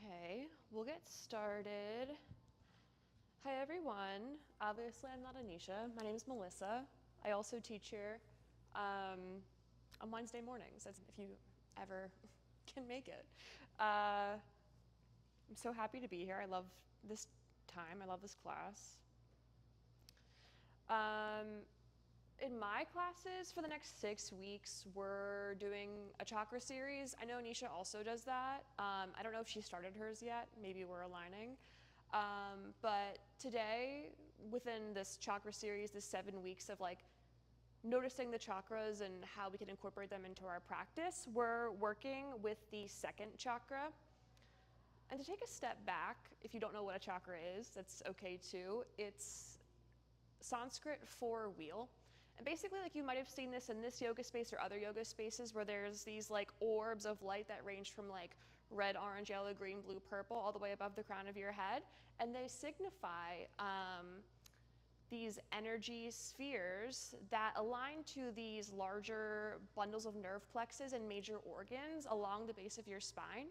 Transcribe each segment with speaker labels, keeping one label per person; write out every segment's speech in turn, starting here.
Speaker 1: Okay, we'll get started. Hi everyone. Obviously, I'm not Anisha. My name is Melissa. I also teach here on Wednesday mornings. That's if you ever can make it. I'm so happy to be here. I love this time. I love this class. In my classes for the next 6 weeks, we're doing a chakra series. I know Anisha also does that. I don't know if she started hers yet. Maybe we're aligning. But today, within this chakra series, this 7 weeks of like noticing the chakras and how we can incorporate them into our practice, we're working with the second chakra. And to take a step back, if you don't know what a chakra is, that's okay too. It's Sanskrit for wheel. And basically, like you might have seen this in this yoga space or other yoga spaces where there's these like orbs of light that range from like red, orange, yellow, green, blue, purple, all the way above the crown of your head. And they signify these energy spheres that align to these larger bundles of nerve plexus and major organs along the base of your spine.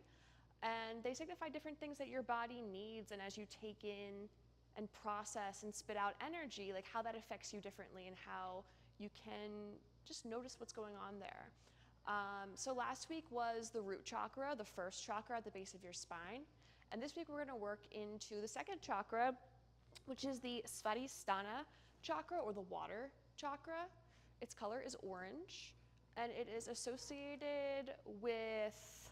Speaker 1: And they signify different things that your body needs, and as you take in and process and spit out energy, like how that affects you differently and how you can just notice what's going on there. So last week was the root chakra, the first chakra at the base of your spine. And this week we're going to work into the second chakra, which is the Svadhisthana chakra, or the water chakra. Its color is orange, and it is associated with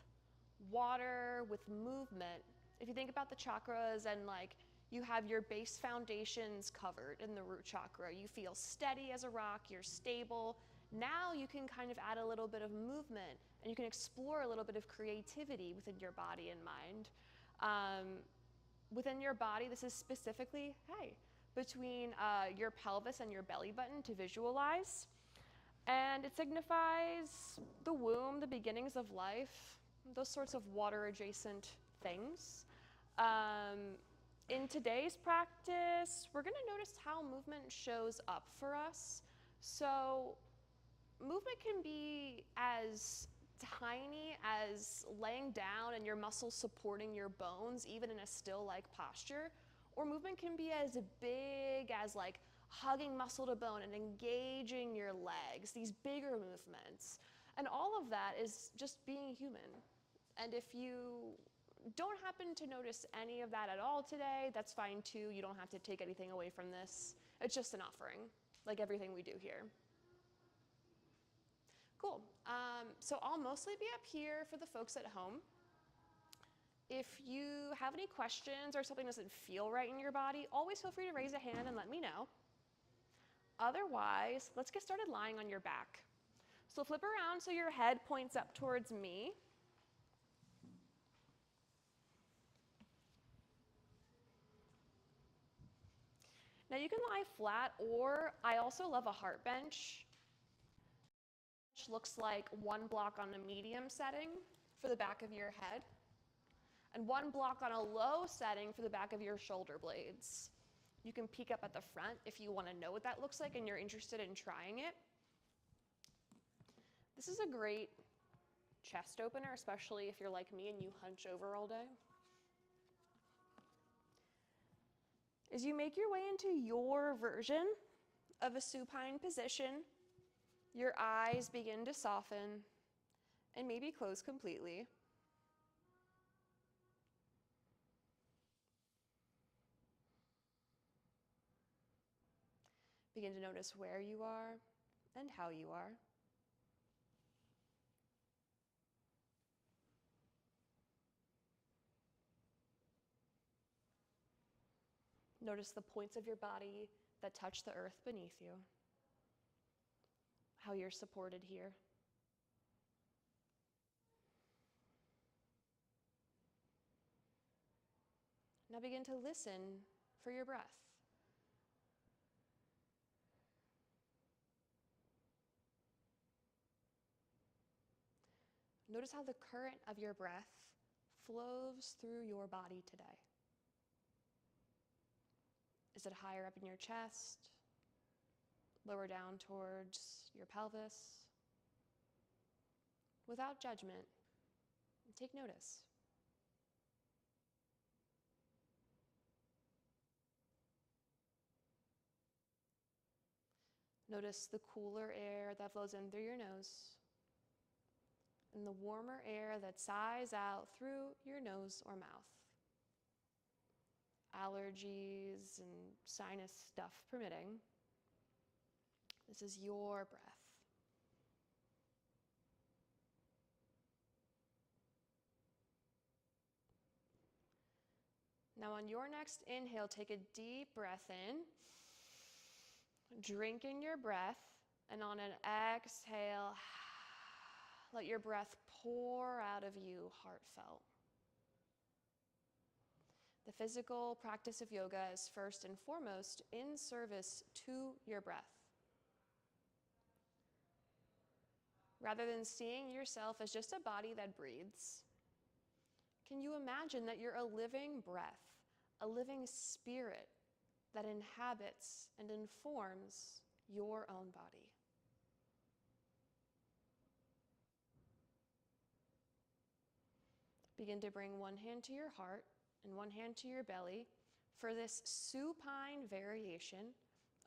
Speaker 1: water, with movement. If you think about the chakras and like you have your base foundations covered in the root chakra, you feel steady as a rock, you're stable. Now you can kind of add a little bit of movement and you can explore a little bit of creativity within your body and mind. Within your body, this is specifically, between your pelvis and your belly button to visualize. And it signifies the womb, the beginnings of life, those sorts of water adjacent things. In today's practice, we're going to notice how movement shows up for us. So movement can be as tiny as laying down and your muscles supporting your bones, even in a still-like posture, or movement can be as big as like hugging muscle to bone and engaging your legs, these bigger movements. And all of that is just being human. And if you don't happen to notice any of that at all today, that's fine too. You don't have to take anything away from this. It's just an offering, like everything we do here. Cool. So I'll mostly be up here for the folks at home. If you have any questions or something doesn't feel right in your body, always feel free to raise a hand and let me know. Otherwise, let's get started lying on your back. So flip around so your head points up towards me. Now you can lie flat, or I also love a heart bench, which looks like one block on a medium setting for the back of your head, and one block on a low setting for the back of your shoulder blades. You can peek up at the front if you want to know what that looks like and you're interested in trying it. This is a great chest opener, especially if you're like me and you hunch over all day. As you make your way into your version of a supine position, your eyes begin to soften and maybe close completely. Begin to notice where you are and how you are. Notice the points of your body that touch the earth beneath you, how you're supported here. Now begin to listen for your breath. Notice how the current of your breath flows through your body today. Is it higher up in your chest, lower down towards your pelvis? Without judgment, take notice. Notice the cooler air that flows in through your nose and the warmer air that sighs out through your nose or mouth. Allergies and sinus stuff permitting, this is your breath. Now on your next inhale, take a deep breath in, drink in your breath, and on an exhale, let your breath pour out of you heartfelt. The physical practice of yoga is first and foremost in service to your breath. Rather than seeing yourself as just a body that breathes, can you imagine that you're a living breath, a living spirit that inhabits and informs your own body? Begin to bring one hand to your heart and one hand to your belly for this supine variation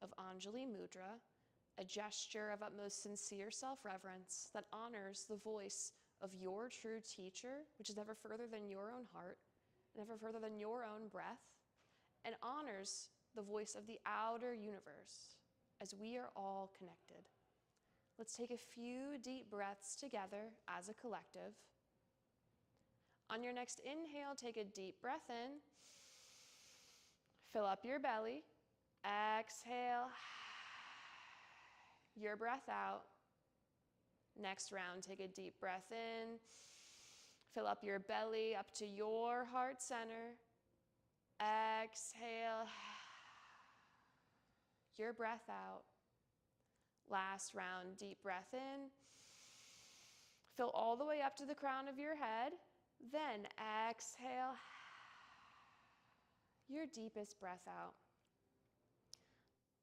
Speaker 1: of Anjali Mudra, a gesture of utmost sincere self-reverence that honors the voice of your true teacher, which is never further than your own heart, never further than your own breath, and honors the voice of the outer universe as we are all connected. Let's take a few deep breaths together as a collective. On your next inhale, take a deep breath in. Fill up your belly. Exhale. Your breath out. Next round, take a deep breath in. Fill up your belly up to your heart center. Exhale. Your breath out. Last round, deep breath in. Fill all the way up to the crown of your head. Then exhale your deepest breath out.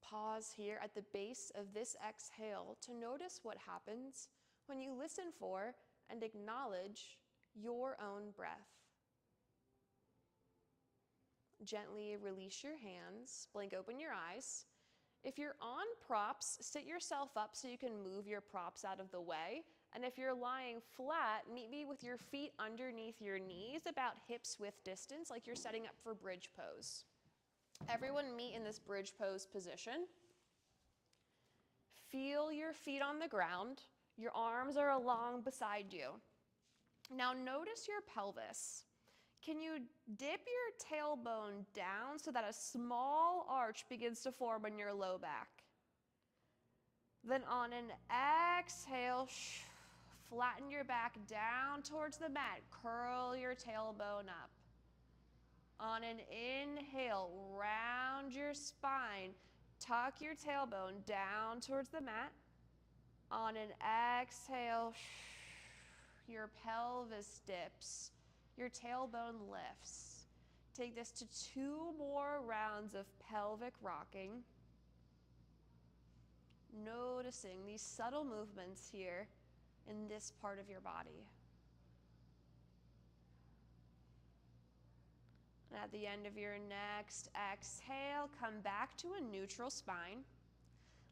Speaker 1: Pause here at the base of this exhale to notice what happens when you listen for and acknowledge your own breath. Gently release your hands, blink open your eyes. If you're on props, sit yourself up so you can move your props out of the way. And if you're lying flat, meet with your feet underneath your knees, about hips width distance, like you're setting up for bridge pose. Everyone meet in this bridge pose position. Feel your feet on the ground. Your arms are along beside you. Now notice your pelvis. Can you dip your tailbone down so that a small arch begins to form in your low back? Then on an exhale, flatten your back down towards the mat. Curl your tailbone up. On an inhale, round your spine. Tuck your tailbone down towards the mat. On an exhale, your pelvis dips. Your tailbone lifts. Take this to 2 more rounds of pelvic rocking. Noticing these subtle movements here in this part of your body. And at the end of your next exhale, come back to a neutral spine.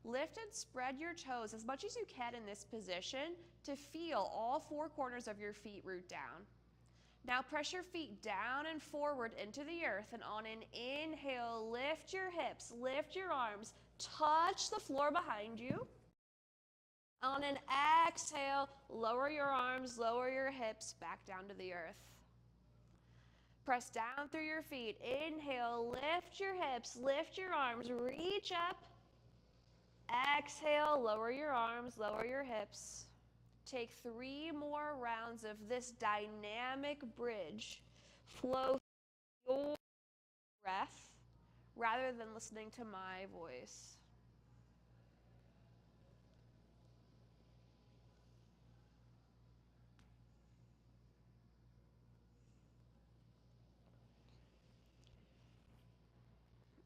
Speaker 1: Lift and spread your toes as much as you can in this position to feel all 4 corners of your feet root down. Now press your feet down and forward into the earth, and on an inhale, lift your hips, lift your arms, touch the floor behind you. On an exhale, lower your arms, lower your hips back down to the earth. Press down through your feet. Inhale, lift your hips, lift your arms, reach up. Exhale, lower your arms, lower your hips. Take 3 more rounds of this dynamic bridge. Flow through your breath rather than listening to my voice.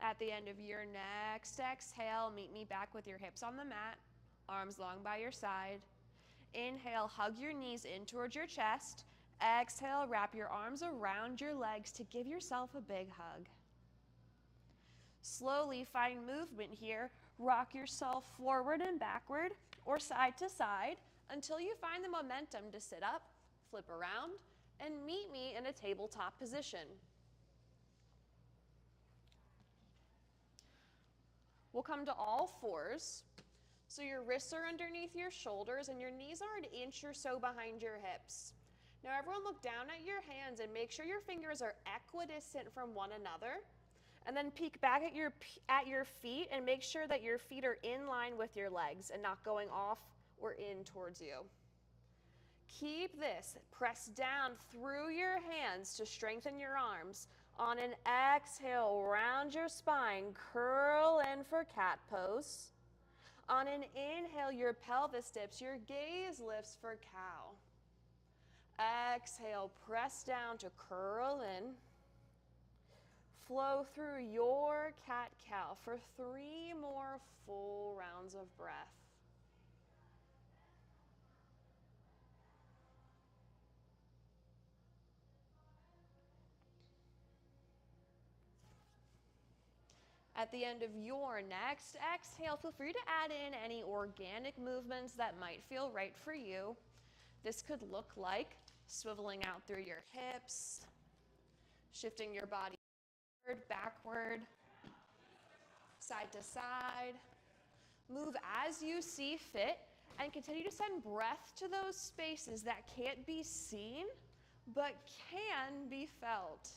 Speaker 1: At the end of your next exhale, meet me back with your hips on the mat, arms long by your side. Inhale, hug your knees in towards your chest. Exhale, wrap your arms around your legs to give yourself a big hug. Slowly find movement here. Rock yourself forward and backward or side to side until you find the momentum to sit up, flip around, and meet me in a tabletop position. We'll come to all fours. So your wrists are underneath your shoulders and your knees are an inch or so behind your hips. Now everyone look down at your hands and make sure your fingers are equidistant from one another. And then peek back at your feet and make sure that your feet are in line with your legs and not going off or in towards you. Keep this. Press down through your hands to strengthen your arms. On an exhale, round your spine, curl in for cat pose. On an inhale, your pelvis dips, your gaze lifts for cow. Exhale, press down to curl in. Flow through your cat-cow for 3 more full rounds of breath. At the end of your next exhale, feel free to add in any organic movements that might feel right for you. This could look like swiveling out through your hips, shifting your body backward, side to side. Move as you see fit and continue to send breath to those spaces that can't be seen but can be felt.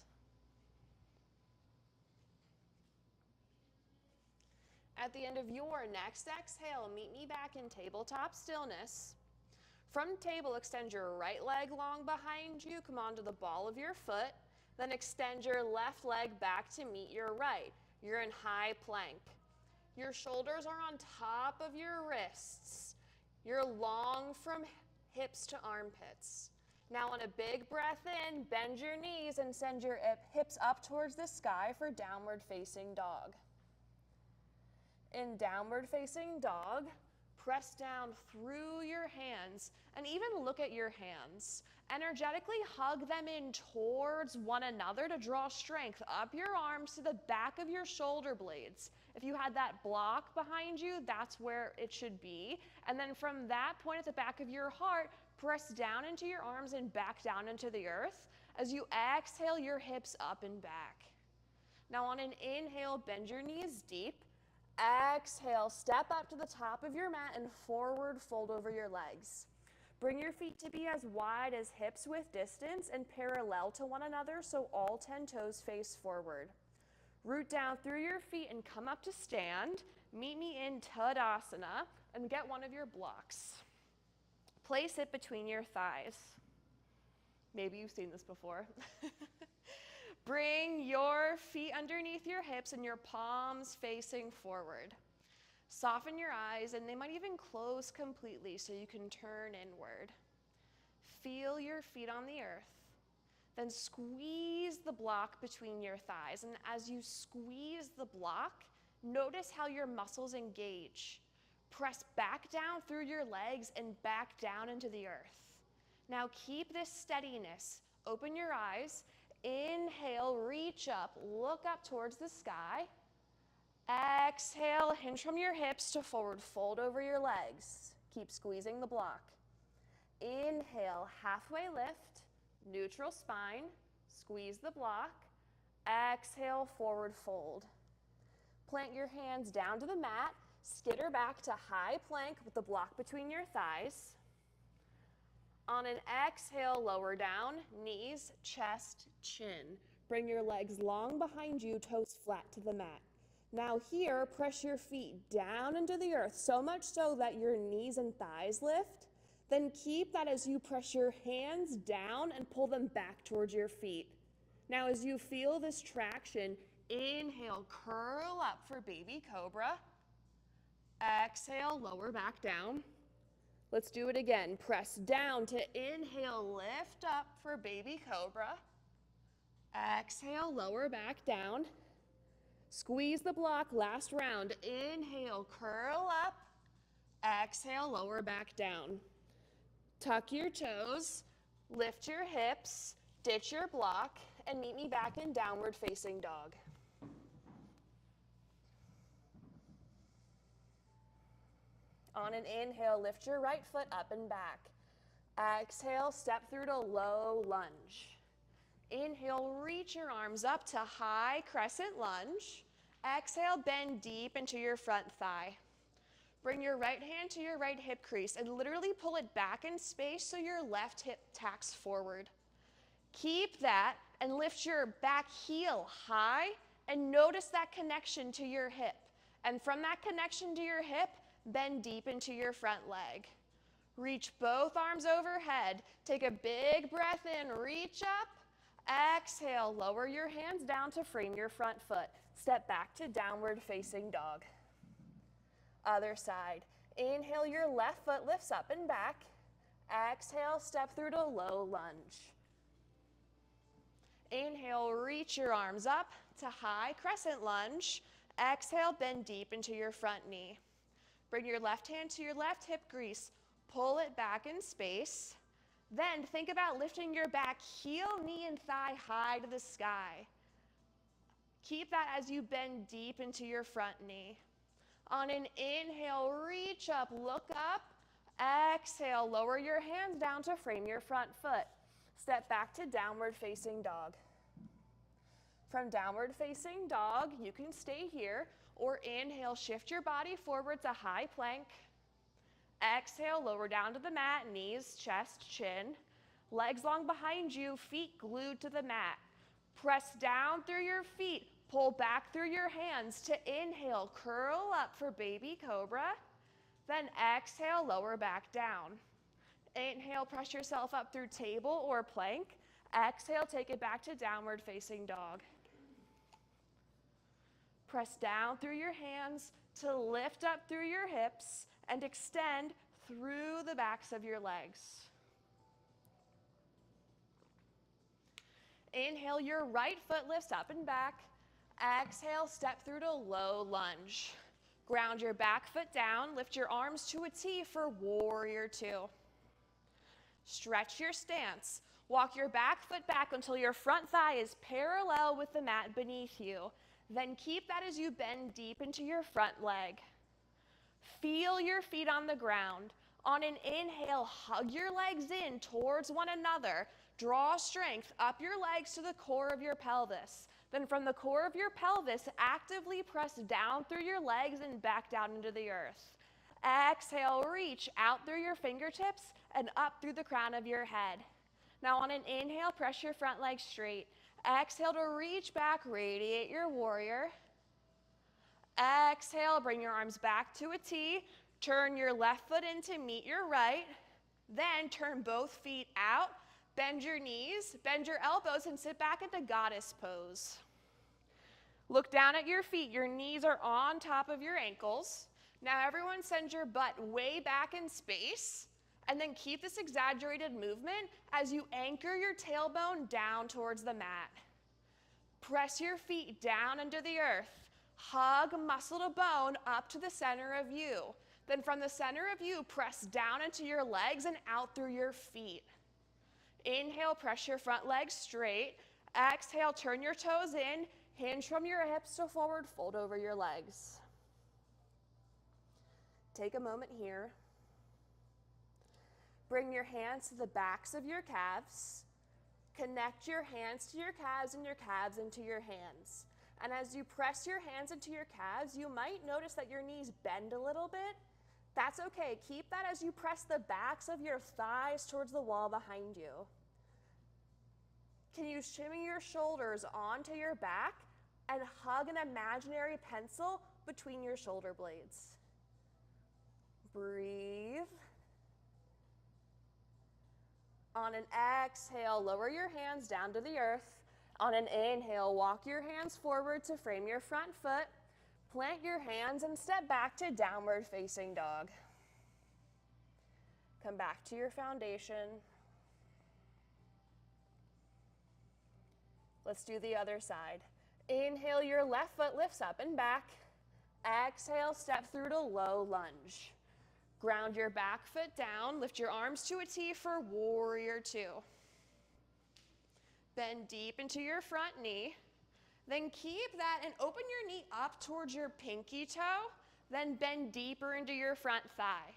Speaker 1: At the end of your next exhale, meet me back in tabletop stillness. From table, extend your right leg long behind you, come onto the ball of your foot. Then extend your left leg back to meet your right. You're in high plank. Your shoulders are on top of your wrists. You're long from hips to armpits. Now on a big breath in, bend your knees and send your hips up towards the sky for downward facing dog. In downward facing dog, press down through your hands and even look at your hands. Energetically hug them in towards one another to draw strength up your arms to the back of your shoulder blades. If you had that block behind you, that's where it should be. And then from that point at the back of your heart, press down into your arms and back down into the earth. As you exhale, your hips up and back. Now on an inhale, bend your knees deep. Exhale, step up to the top of your mat and forward fold over your legs. Bring your feet to be as wide as hips with distance and parallel to one another so all 10 toes face forward. Root down through your feet and come up to stand. Meet me in Tadasana and get one of your blocks. Place it between your thighs. Maybe you've seen this before. Bring your feet underneath your hips and your palms facing forward. Soften your eyes, and they might even close completely so you can turn inward. Feel your feet on the earth. Then squeeze the block between your thighs. And as you squeeze the block, notice how your muscles engage. Press back down through your legs and back down into the earth. Now keep this steadiness. Open your eyes. Inhale, reach up, look up towards the sky. Exhale, hinge from your hips to forward fold over your legs. Keep squeezing the block. Inhale, halfway lift, neutral spine, squeeze the block. Exhale, forward fold. Plant your hands down to the mat, skitter back to high plank with the block between your thighs. On an exhale, lower down, knees, chest, chin. Bring your legs long behind you, toes flat to the mat. Now here, press your feet down into the earth, so much so that your knees and thighs lift. Then keep that as you press your hands down and pull them back towards your feet. Now as you feel this traction, inhale, curl up for baby cobra. Exhale, lower back down. Let's do it again. Press down to inhale, lift up for baby cobra. Exhale, lower back down. Squeeze the block, last round. Inhale, curl up. Exhale, lower back down. Tuck your toes, lift your hips, ditch your block, and meet me back in downward facing dog. On an inhale, lift your right foot up and back. Exhale, step through to low lunge. Inhale, reach your arms up to high crescent lunge. Exhale, bend deep into your front thigh. Bring your right hand to your right hip crease and literally pull it back in space so your left hip tacks forward. Keep that and lift your back heel high and notice that connection to your hip. And from that connection to your hip, bend deep into your front leg. Reach both arms overhead. Take a big breath in, reach up. Exhale, lower your hands down to frame your front foot. Step back to downward facing dog. Other side. Inhale, your left foot lifts up and back. Exhale, step through to low lunge. Inhale, reach your arms up to high crescent lunge. Exhale, bend deep into your front knee. Bring your left hand to your left hip crease. Pull it back in space. Then think about lifting your back heel, knee, and thigh high to the sky. Keep that as you bend deep into your front knee. On an inhale, reach up, look up. Exhale, lower your hands down to frame your front foot. Step back to downward facing dog. From downward facing dog, you can stay here, or inhale, shift your body forward to high plank. Exhale, lower down to the mat, knees, chest, chin. Legs long behind you, feet glued to the mat. Press down through your feet, pull back through your hands to inhale, curl up for baby cobra. Then exhale, lower back down. Inhale, press yourself up through table or plank. Exhale, take it back to downward facing dog. Press down through your hands to lift up through your hips and extend through the backs of your legs. Inhale, your right foot lifts up and back. Exhale, step through to low lunge. Ground your back foot down, lift your arms to a T for warrior two. Stretch your stance. Walk your back foot back until your front thigh is parallel with the mat beneath you. Then keep that as you bend deep into your front leg. Feel your feet on the ground. On an inhale, hug your legs in towards one another. Draw strength up your legs to the core of your pelvis. Then from the core of your pelvis, actively press down through your legs and back down into the earth. Exhale, reach out through your fingertips and up through the crown of your head. Now on an inhale, press your front leg straight. Exhale to reach back, radiate your warrior. Exhale, bring your arms back to a T. Turn your left foot in to meet your right. Then turn both feet out. Bend your knees, bend your elbows, and sit back into goddess pose. Look down at your feet. Your knees are on top of your ankles. Now everyone send your butt way back in space, and then keep this exaggerated movement as you anchor your tailbone down towards the mat. Press your feet down into the earth. Hug muscle to bone up to the center of you. Then from the center of you, press down into your legs and out through your feet. Inhale, press your front leg straight. Exhale, turn your toes in. Hinge from your hips to forward, fold over your legs. Take a moment here. Bring your hands to the backs of your calves. Connect your hands to your calves and your calves into your hands. And as you press your hands into your calves, you might notice that your knees bend a little bit. That's okay. Keep that as you press the backs of your thighs towards the wall behind you. Can you shimmy your shoulders onto your back and hug an imaginary pencil between your shoulder blades? Breathe. On an exhale, lower your hands down to the earth. On an inhale, walk your hands forward to frame your front foot. Plant your hands and step back to downward facing dog. Come back to your foundation. Let's do the other side. Inhale, your left foot lifts up and back. Exhale, step through to low lunge. Ground your back foot down, lift your arms to a T for warrior two. Bend deep into your front knee. Then keep that and open your knee up towards your pinky toe. Then bend deeper into your front thigh.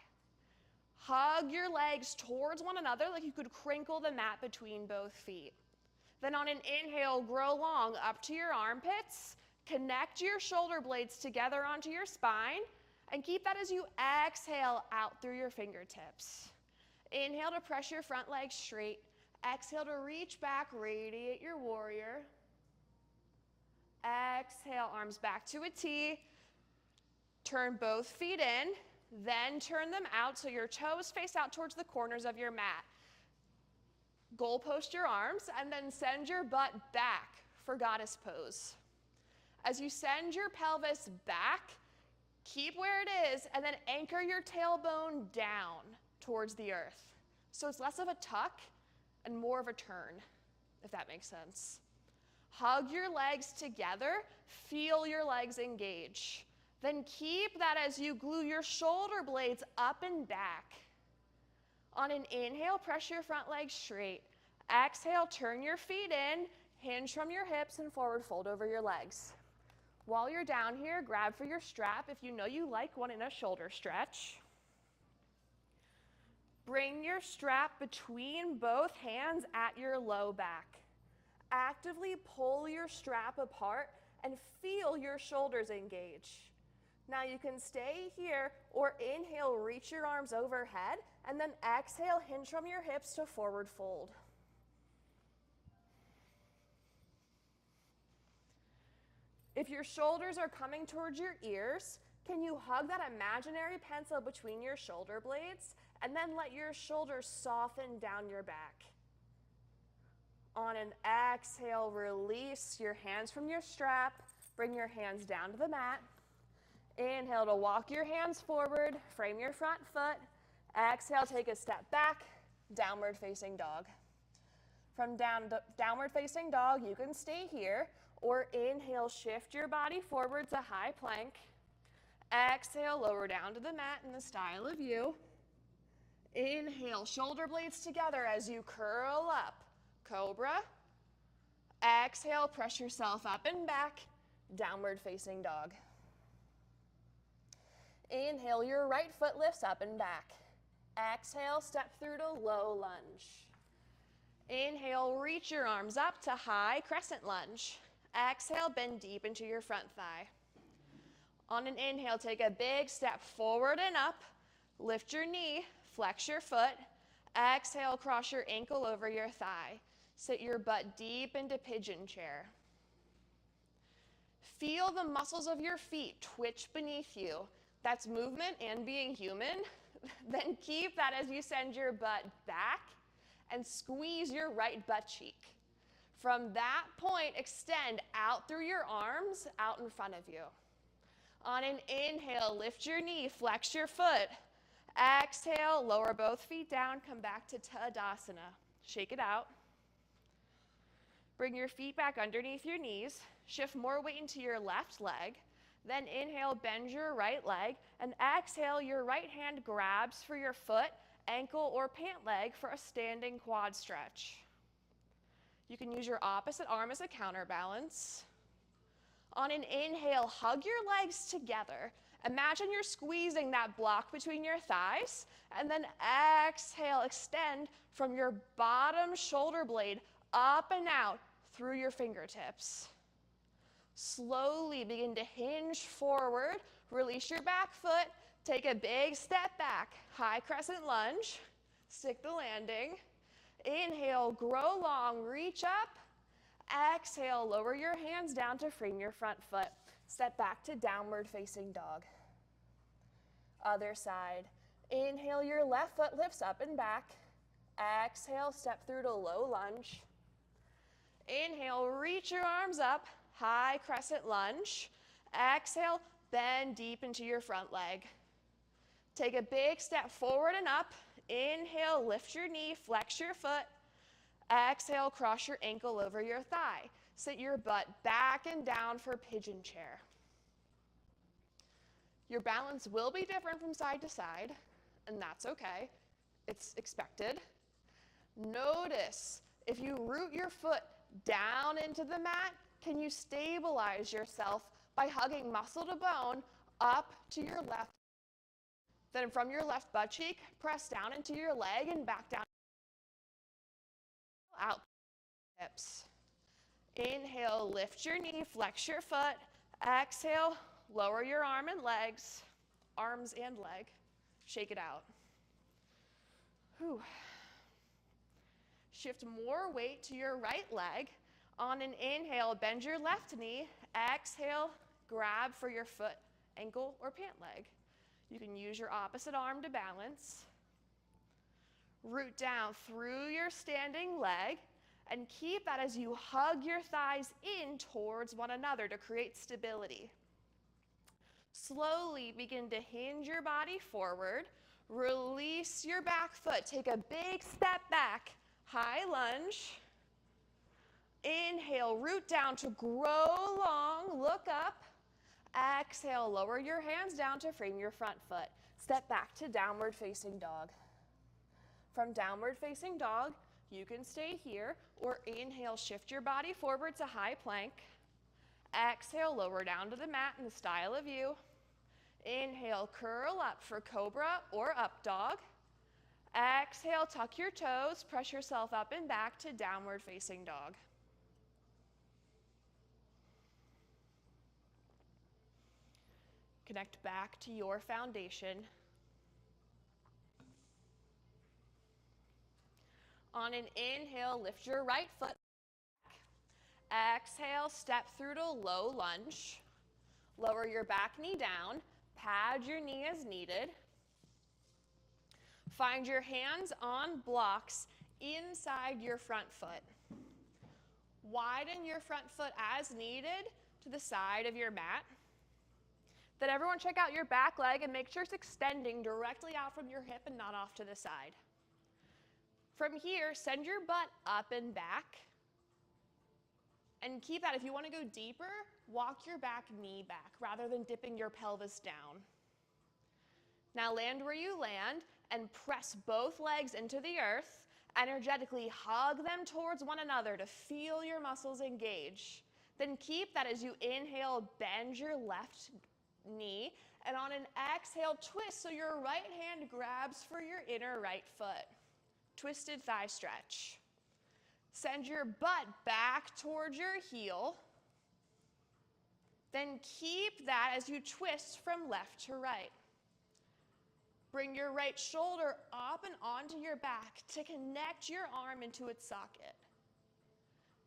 Speaker 1: Hug your legs towards one another like you could crinkle the mat between both feet. Then on an inhale, grow long up to your armpits. Connect your shoulder blades together onto your spine, and keep that as you exhale out through your fingertips. Inhale to press your front leg straight. Exhale to reach back, radiate your warrior. Exhale, arms back to a T. Turn both feet in, then turn them out so your toes face out towards the corners of your mat. Goal post your arms, and then send your butt back for goddess pose. As you send your pelvis back, keep where it is, and then anchor your tailbone down towards the earth. So it's less of a tuck and more of a turn, if that makes sense. Hug your legs together, feel your legs engage. Then keep that as you glue your shoulder blades up and back. On an inhale, press your front leg straight. Exhale, turn your feet in, hinge from your hips, and forward fold over your legs. While you're down here, grab for your strap if you know you like one in a shoulder stretch. Bring your strap between both hands at your low back. Actively pull your strap apart and feel your shoulders engage. Now you can stay here or inhale, reach your arms overhead, and then exhale, hinge from your hips to forward fold. If your shoulders are coming towards your ears, can you hug that imaginary pencil between your shoulder blades and then let your shoulders soften down your back? On an exhale, release your hands from your strap. Bring your hands down to the mat. Inhale to walk your hands forward, frame your front foot. Exhale, take a step back, downward facing dog. From downward facing dog, you can stay here, or inhale, shift your body forward to high plank. Exhale, lower down to the mat in the style of you. Inhale, shoulder blades together as you curl up, cobra. Exhale, press yourself up and back, downward facing dog. Inhale, your right foot lifts up and back. Exhale, step through to low lunge. Inhale, reach your arms up to high crescent lunge. Exhale, bend deep into your front thigh. On an inhale, take a big step forward and up. Lift your knee, flex your foot. Exhale, cross your ankle over your thigh. Sit your butt deep into pigeon chair. Feel the muscles of your feet twitch beneath you. That's movement and being human. Then keep that as you send your butt back and squeeze your right butt cheek. From that point, extend out through your arms, out in front of you. On an inhale, lift your knee, flex your foot. Exhale, lower both feet down, come back to Tadasana. Shake it out. Bring your feet back underneath your knees. Shift more weight into your left leg. Then inhale, bend your right leg, and exhale, your right hand grabs for your foot, ankle, or pant leg for a standing quad stretch. You can use your opposite arm as a counterbalance. On an inhale, hug your legs together. Imagine you're squeezing that block between your thighs, and then exhale, extend from your bottom shoulder blade up and out through your fingertips. Slowly begin to hinge forward, release your back foot, take a big step back, high crescent lunge, stick the landing. Inhale, grow long, reach up. Exhale, lower your hands down to frame your front foot. Step back to downward facing dog. Other side. Inhale, your left foot lifts up and back. Exhale, step through to low lunge. Inhale, reach your arms up, high crescent lunge. Exhale, bend deep into your front leg. Take a big step forward and up. Inhale, lift your knee, flex your foot. Exhale, cross your ankle over your thigh. Sit your butt back and down for pigeon chair. Your balance will be different from side to side, and that's okay. It's expected. Notice if you root your foot down into the mat, can you stabilize yourself by hugging muscle to bone up to your left. Then from your left butt cheek, press down into your leg and back down. Out hips. Inhale, lift your knee, flex your foot. Exhale, lower your arms and leg. Shake it out. Whew. Shift more weight to your right leg. On an inhale, bend your left knee. Exhale, grab for your foot, ankle, or pant leg. You can use your opposite arm to balance. Root down through your standing leg and keep that as you hug your thighs in towards one another to create stability. Slowly begin to hinge your body forward. Release your back foot. Take a big step back. High lunge. Inhale, root down to grow long. Look up. Exhale, lower your hands down to frame your front foot. Step back to downward facing dog. From downward facing dog, you can stay here or inhale, shift your body forward to high plank. Exhale, lower down to the mat in the style of you. Inhale, curl up for cobra or up dog. Exhale, tuck your toes, press yourself up and back to downward facing dog. Connect back to your foundation. On an inhale, lift your right foot. Exhale, step through to low lunge. Lower your back knee down. Pad your knee as needed. Find your hands on blocks inside your front foot. Widen your front foot as needed to the side of your mat. Then everyone check out your back leg and make sure it's extending directly out from your hip and not off to the side. From here, send your butt up and back. And keep that. If you want to go deeper, walk your back knee back rather than dipping your pelvis down. Now land where you land and press both legs into the earth. Energetically hug them towards one another to feel your muscles engage. Then keep that as you inhale, bend your left knee. And on an exhale, twist so your right hand grabs for your inner right foot. Twisted thigh stretch. Send your butt back towards your heel. Then keep that as you twist from left to right. Bring your right shoulder up and onto your back to connect your arm into its socket.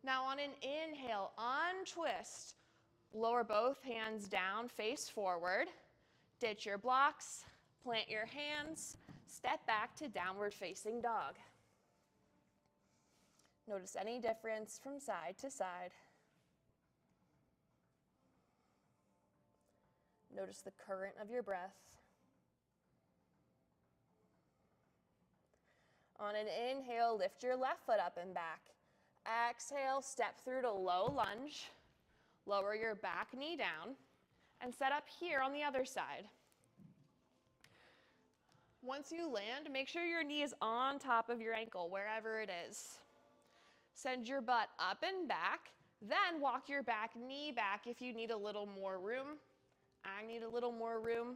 Speaker 1: Now on an inhale, untwist. Lower both hands down, face forward. Ditch your blocks, plant your hands, step back to downward facing dog. Notice any difference from side to side. Notice the current of your breath. On an inhale, lift your left foot up and back. Exhale, step through to low lunge. Lower your back knee down and set up here on the other side. Once you land, make sure your knee is on top of your ankle, wherever it is. Send your butt up and back, then walk your back knee back if you need a little more room. I need a little more room.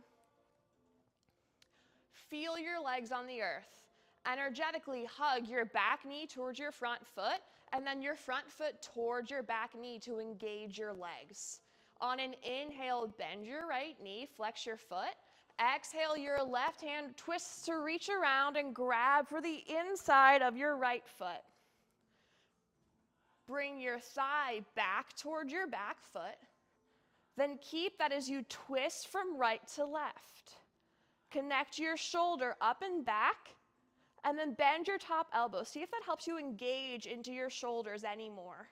Speaker 1: Feel your legs on the earth. Energetically hug your back knee towards your front foot, and then your front foot towards your back knee to engage your legs. On an inhale, bend your right knee, flex your foot. Exhale, your left hand twists to reach around and grab for the inside of your right foot. Bring your thigh back toward your back foot. Then keep that as you twist from right to left. Connect your shoulder up and back, and then bend your top elbow. See if that helps you engage into your shoulders anymore.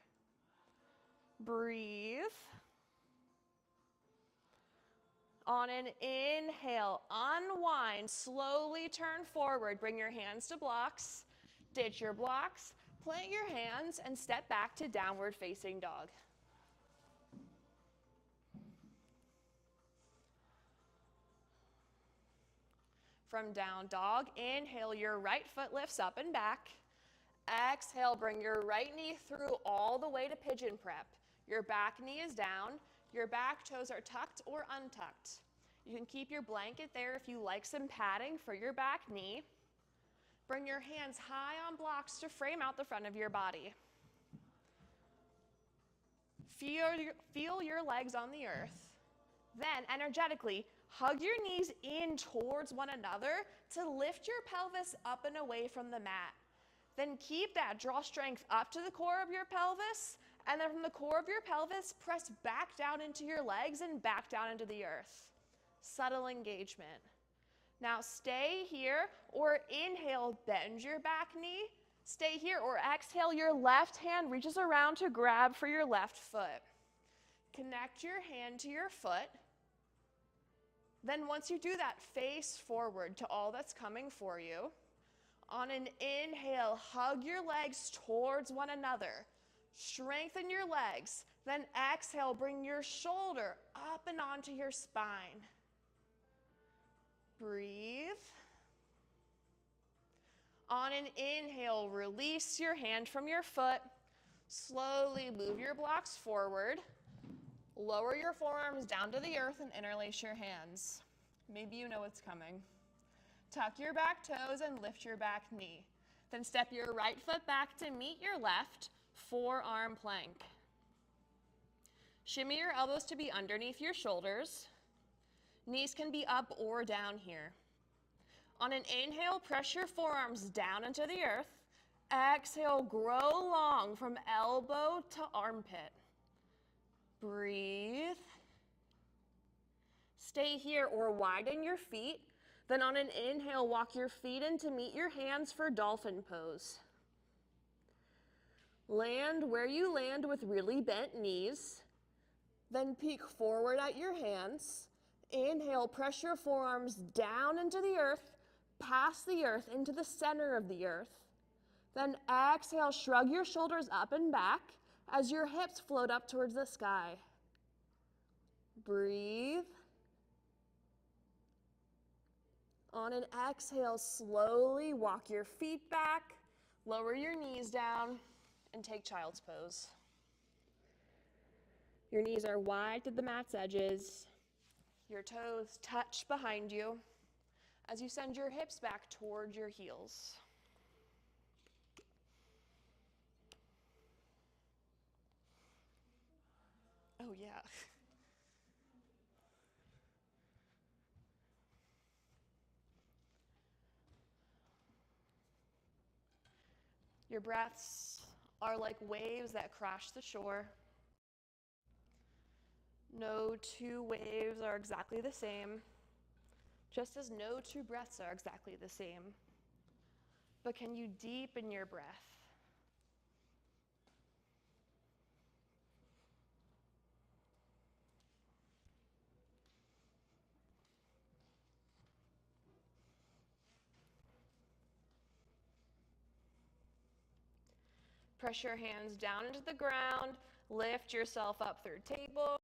Speaker 1: Breathe. On an inhale, unwind, slowly turn forward. Bring your hands to blocks, ditch your blocks, plant your hands, and step back to downward facing dog. From down dog, inhale, your right foot lifts up and back. Exhale, bring your right knee through all the way to pigeon prep. Your back knee is down. Your back toes are tucked or untucked. You can keep your blanket there if you like some padding for your back knee. Bring your hands high on blocks to frame out the front of your body. Feel your legs on the earth. Then, energetically, hug your knees in towards one another to lift your pelvis up and away from the mat. Then keep that. Draw strength up to the core of your pelvis, and then from the core of your pelvis, press back down into your legs and back down into the earth. Subtle engagement. Now stay here, or inhale, bend your back knee. Stay here, or exhale, your left hand reaches around to grab for your left foot. Connect your hand to your foot. Then once you do that, face forward to all that's coming for you. On an inhale, hug your legs towards one another. Strengthen your legs. Then exhale, bring your shoulder up and onto your spine. Breathe. On an inhale, release your hand from your foot. Slowly move your blocks forward. Lower your forearms down to the earth and interlace your hands. Maybe you know what's coming. Tuck your back toes and lift your back knee. Then step your right foot back to meet your left, forearm plank. Shimmy your elbows to be underneath your shoulders. Knees can be up or down here. On an inhale, press your forearms down into the earth. Exhale, grow long from elbow to armpit. Breathe. Stay here or widen your feet. Then on an inhale, walk your feet in to meet your hands for dolphin pose. Land where you land with really bent knees. Then peek forward at your hands. Inhale, press your forearms down into the earth, past the earth, into the center of the earth. Then exhale, shrug your shoulders up and back as your hips float up towards the sky. Breathe. On an exhale, slowly walk your feet back, lower your knees down, and take child's pose. Your knees are wide to the mat's edges. Your toes touch behind you as you send your hips back toward your heels. Oh, yeah. Your breaths are like waves that crash the shore. No two waves are exactly the same, just as no two breaths are exactly the same. But can you deepen your breath? Press your hands down into the ground, lift yourself up through table.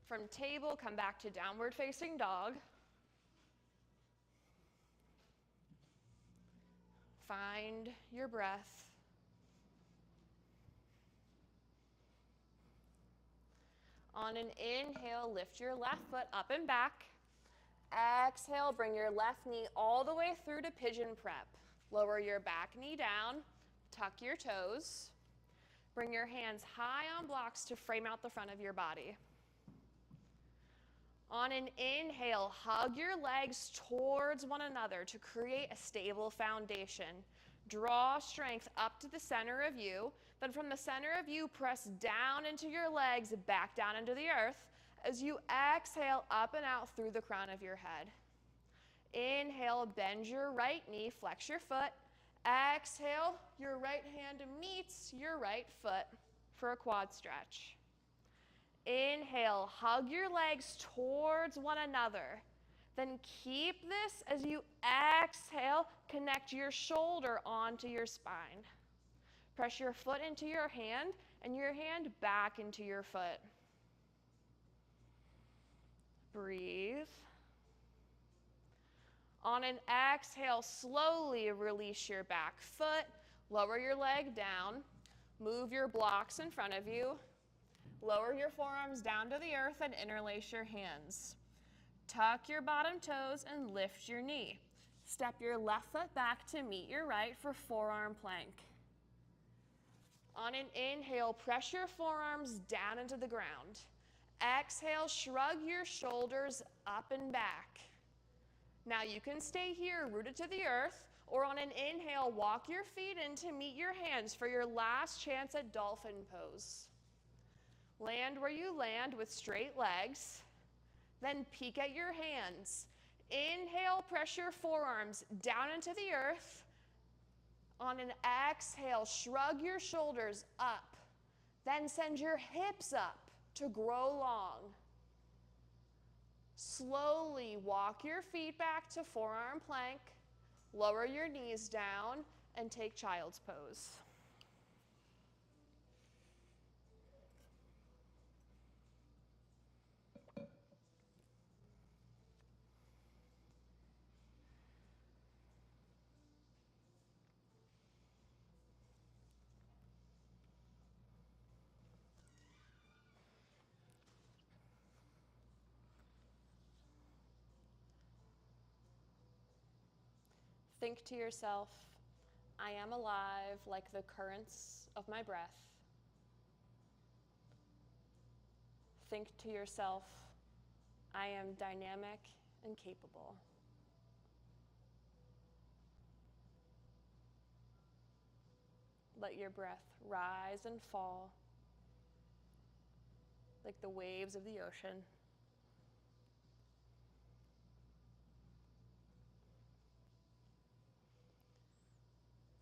Speaker 1: From table, come back to downward facing dog. Find your breath. On an inhale, lift your left foot up and back. Exhale, bring your left knee all the way through to pigeon prep. Lower your back knee down, tuck your toes. Bring your hands high on blocks to frame out the front of your body. On an inhale, hug your legs towards one another to create a stable foundation. Draw strength up to the center of you. Then from the center of you, press down into your legs, back down into the earth as you exhale up and out through the crown of your head. Inhale, bend your right knee, flex your foot. Exhale, your right hand meets your right foot for a quad stretch. Inhale, hug your legs towards one another. Then keep this as you exhale, connect your shoulder onto your spine. Press your foot into your hand and your hand back into your foot. Breathe. On an exhale, slowly release your back foot, lower your leg down, move your blocks in front of you, lower your forearms down to the earth and interlace your hands. Tuck your bottom toes and lift your knee. Step your left foot back to meet your right for forearm plank. On an inhale, press your forearms down into the ground. Exhale, shrug your shoulders up and back. Now you can stay here rooted to the earth, or on an inhale, walk your feet in to meet your hands for your last chance at dolphin pose. Land where you land with straight legs, then peek at your hands. Inhale, press your forearms down into the earth. On an exhale, shrug your shoulders up. Then send your hips up to grow long. Slowly walk your feet back to forearm plank. Lower your knees down and take child's pose. Think to yourself, I am alive like the currents of my breath. Think to yourself, I am dynamic and capable. Let your breath rise and fall like the waves of the ocean.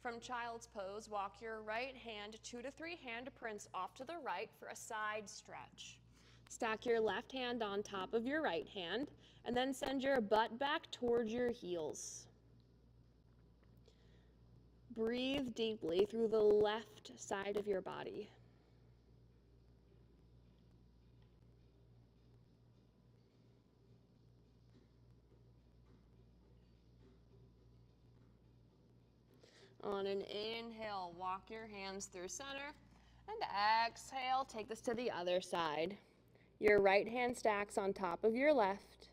Speaker 1: From child's pose, walk your right hand 2 to 3 hand prints off to the right for a side stretch. Stack your left hand on top of your right hand, and then send your butt back towards your heels. Breathe deeply through the left side of your body. On an inhale, walk your hands through center, and exhale, take this to the other side. Your right hand stacks on top of your left.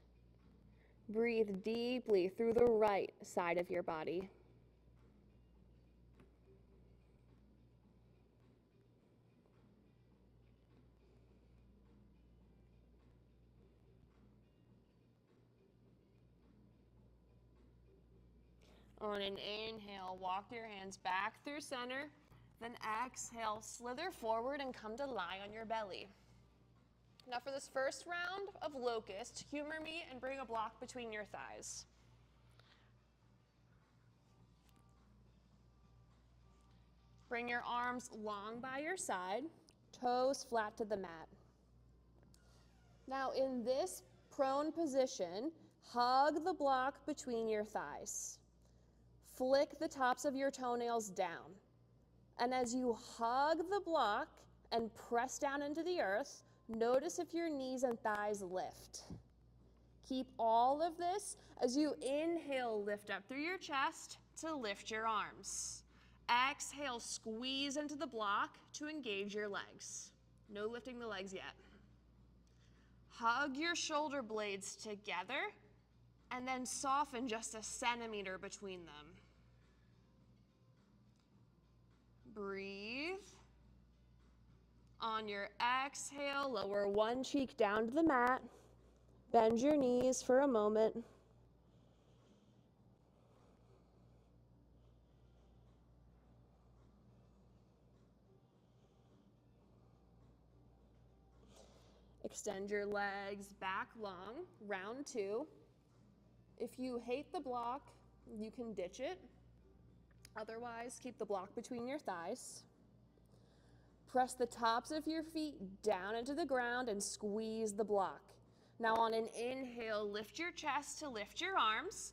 Speaker 1: Breathe deeply through the right side of your body. On an inhale, walk your hands back through center, then exhale, slither forward and come to lie on your belly. Now for this first round of locust, humor me and bring a block between your thighs. Bring your arms long by your side, toes flat to the mat. Now in this prone position, hug the block between your thighs. Flick the tops of your toenails down. And as you hug the block and press down into the earth, notice if your knees and thighs lift. Keep all of this as you inhale, lift up through your chest to lift your arms. Exhale, squeeze into the block to engage your legs. No lifting the legs yet. Hug your shoulder blades together and then soften just a centimeter between them. Breathe. On your exhale, lower one cheek down to the mat. Bend your knees for a moment. Extend your legs back long, round 2. If you hate the block, you can ditch it. Otherwise, keep the block between your thighs. Press the tops of your feet down into the ground and squeeze the block. Now on an inhale, lift your chest to lift your arms.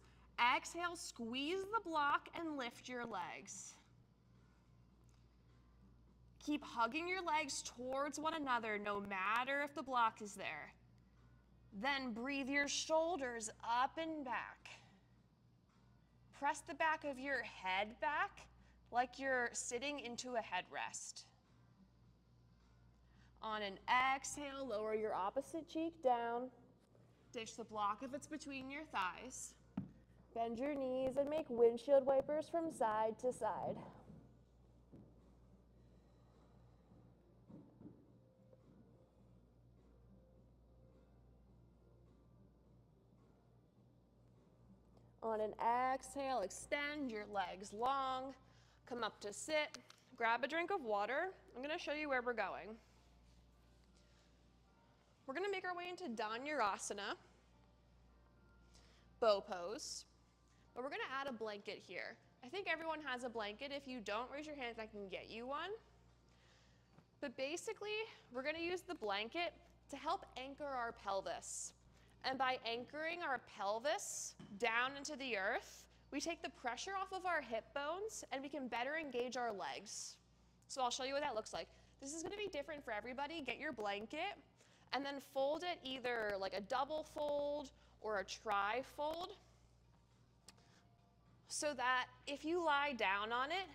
Speaker 1: Exhale, squeeze the block and lift your legs. Keep hugging your legs towards one another, no matter if the block is there. Then breathe your shoulders up and back. Press the back of your head back like you're sitting into a headrest. On an exhale, lower your opposite cheek down. Ditch the block if it's between your thighs. Bend your knees and make windshield wipers from side to side. On an exhale, extend your legs long. Come up to sit. Grab a drink of water. I'm going to show you where we're going. We're going to make our way into Dhanurasana, bow pose, but we're going to add a blanket here. I think everyone has a blanket. If you don't, raise your hands, I can get you one. But basically, we're going to use the blanket to help anchor our pelvis. And by anchoring our pelvis down into the earth, we take the pressure off of our hip bones and we can better engage our legs. So I'll show you what that looks like. This is going to be different for everybody. Get your blanket and then fold it either like a double fold or a tri-fold so that if you lie down on it,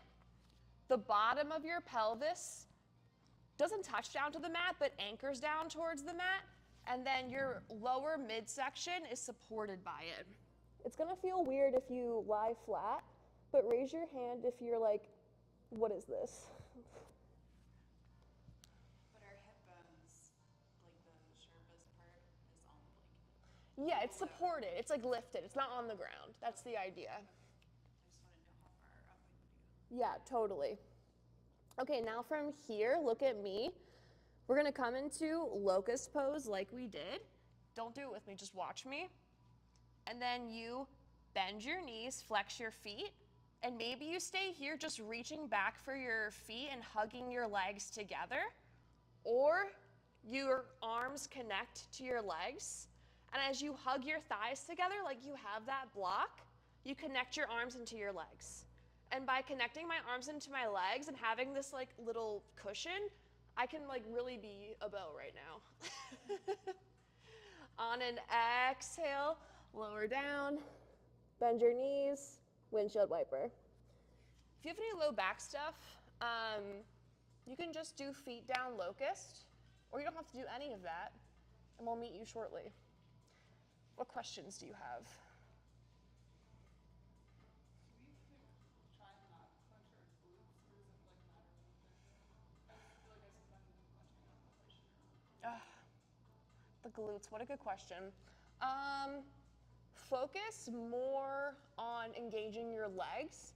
Speaker 1: the bottom of your pelvis doesn't touch down to the mat but anchors down towards the mat, and then your lower midsection is supported by it. It's gonna feel weird if you lie flat, but raise your hand if you're like, what is this?
Speaker 2: But our hip bones, like the sharpest part, is on the blanket.
Speaker 1: Yeah, it's supported. It's like lifted. It's not on the ground. That's the idea.
Speaker 2: I just want to know how far up I can do.
Speaker 1: Yeah, totally. Okay, now from here, look at me. We're gonna come into locust pose like we did. Don't do it with me, just watch me. And then you bend your knees, flex your feet, and maybe you stay here just reaching back for your feet and hugging your legs together, or your arms connect to your legs. And as you hug your thighs together, like you have that block, you connect your arms into your legs. And by connecting my arms into my legs and having this like little cushion, I can like really be a bow right now. On an exhale, lower down, bend your knees, windshield wiper. If you have any low back stuff, you can just do feet down locust, or you don't have to do any of that, and we'll meet you shortly. What questions do you have? The glutes, what a good question. Focus more on engaging your legs,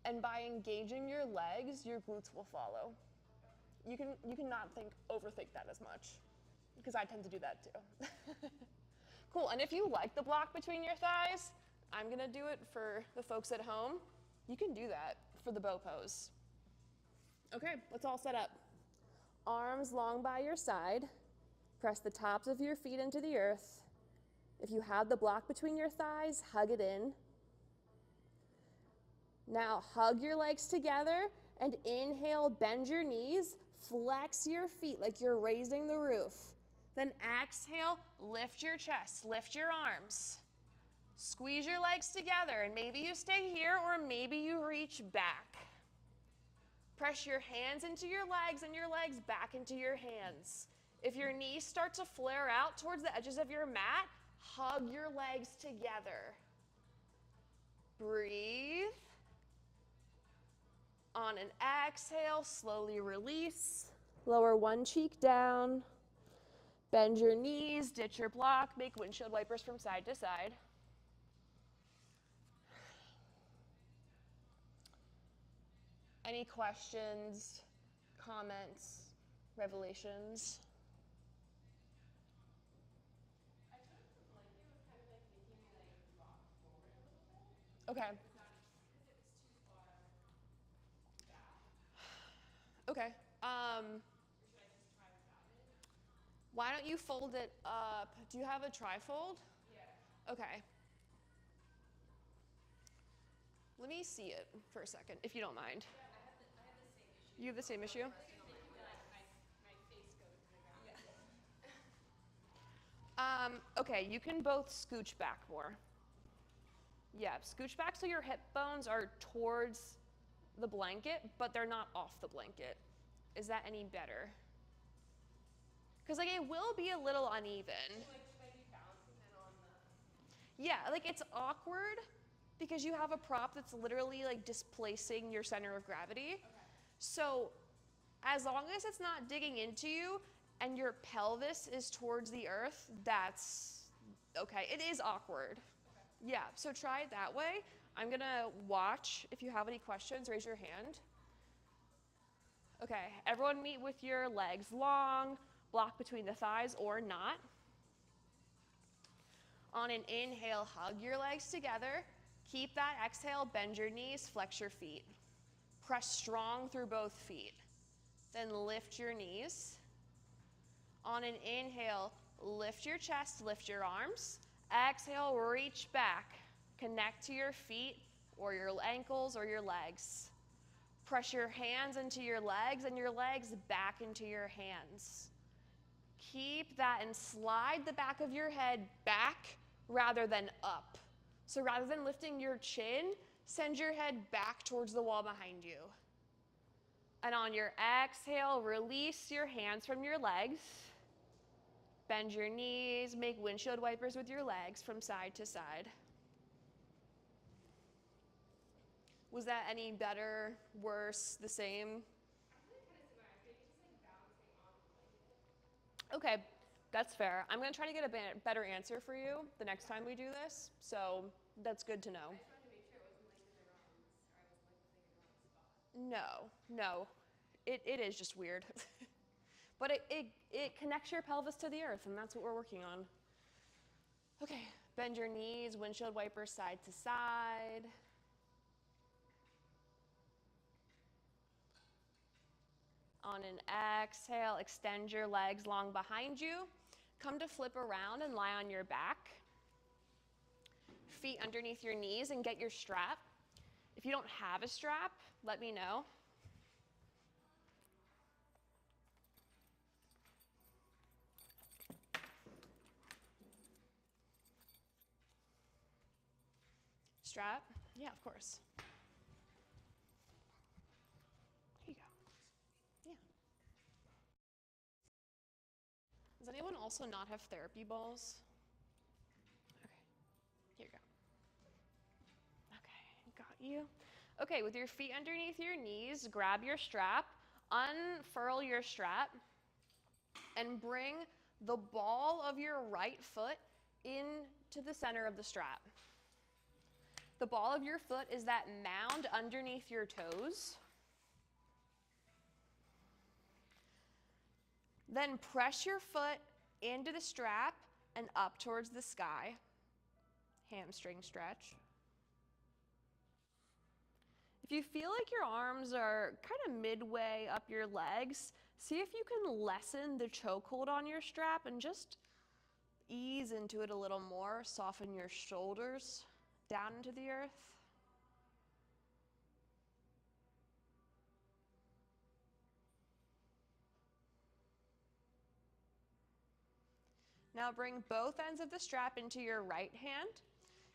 Speaker 1: and by engaging your legs, your glutes will follow. You can not overthink that as much, because I tend to do that too. Cool, and if you like the block between your thighs, I'm gonna do it for the folks at home. You can do that for the bow pose. Okay, let's all set up. Arms long by your side. Press the tops of your feet into the earth. If you have the block between your thighs, hug it in. Now hug your legs together and inhale, bend your knees, flex your feet like you're raising the roof. Then exhale, lift your chest, lift your arms. Squeeze your legs together, and maybe you stay here or maybe you reach back. Press your hands into your legs and your legs back into your hands. If your knees start to flare out towards the edges of your mat, hug your legs together. Breathe. On an exhale, slowly release. Lower one cheek down. Bend your knees, ditch your block, make windshield wipers from side to side. Any questions, comments, revelations? Okay. Okay. Why don't you fold it up? Do you have a tri-fold? Yeah. Okay. Let me see it for a second, if you don't mind. Yeah, I have the same issue. You have the same issue? Okay, you can both scooch back more. Yeah, scooch back so your hip bones are towards the blanket, but they're not off the blanket. Is that any better? Because like it will be a little uneven.
Speaker 2: Like, should I be
Speaker 1: Yeah, like it's awkward because you have a prop that's literally like displacing your center of gravity.
Speaker 2: Okay.
Speaker 1: So as long as it's not digging into you and your pelvis is towards the earth, that's okay. It is awkward.
Speaker 2: Okay.
Speaker 1: Yeah, so try it that way. I'm gonna watch. If you have any questions, raise your hand. Okay, everyone meet with your legs long, block between the thighs or not. On an inhale, hug your legs together. Keep that exhale, bend your knees, flex your feet. Press strong through both feet. Then lift your knees. On an inhale, lift your chest, lift your arms. Exhale, reach back. Connect to your feet or your ankles or your legs. Press your hands into your legs and your legs back into your hands. Keep that and slide the back of your head back rather than up. So rather than lifting your chin, send your head back towards the wall behind you. And on your exhale, release your hands from your legs. Bend your knees, make windshield wipers with your legs from side to side. Was that any better, worse, the same? Okay, that's fair. I'm going to try to get a better answer for you the next time we do this, so that's good to know. No, it is just weird. But it connects your pelvis to the earth, and that's what we're working on. Okay, bend your knees, windshield wipers side to side. On an exhale, extend your legs long behind you. Come to flip around and lie on your back. Feet underneath your knees and get your strap. If you don't have a strap, let me know. Strap? Yeah, of course. Here you go. Yeah. Does anyone also not have therapy balls? Okay, here you go. Okay, got you. Okay, with your feet underneath your knees, grab your strap, unfurl your strap, and bring the ball of your right foot into the center of the strap. The ball of your foot is that mound underneath your toes. Then press your foot into the strap and up towards the sky. Hamstring stretch. If you feel like your arms are kind of midway up your legs, see if you can lessen the chokehold on your strap and just ease into it a little more. Soften your shoulders down into the earth. Now bring both ends of the strap into your right hand.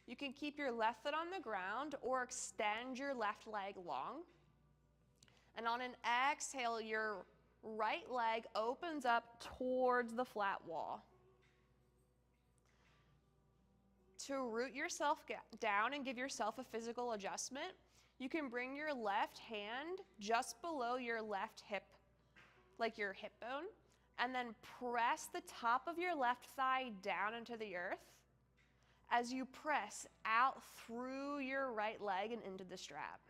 Speaker 1: You can keep your left foot on the ground or extend your left leg long. And on an exhale, your right leg opens up towards the flat wall. To root yourself down and give yourself a physical adjustment, you can bring your left hand just below your left hip, like your hip bone, and then press the top of your left thigh down into the earth as you press out through your right leg and into the strap.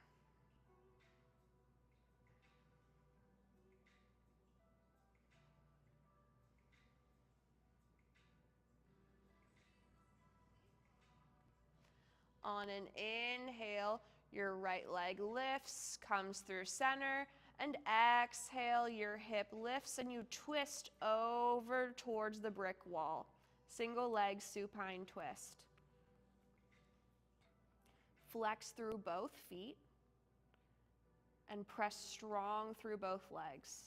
Speaker 1: On an inhale, your right leg lifts, comes through center, and exhale, your hip lifts and you twist over towards the brick wall. Single leg supine twist. Flex through both feet and press strong through both legs.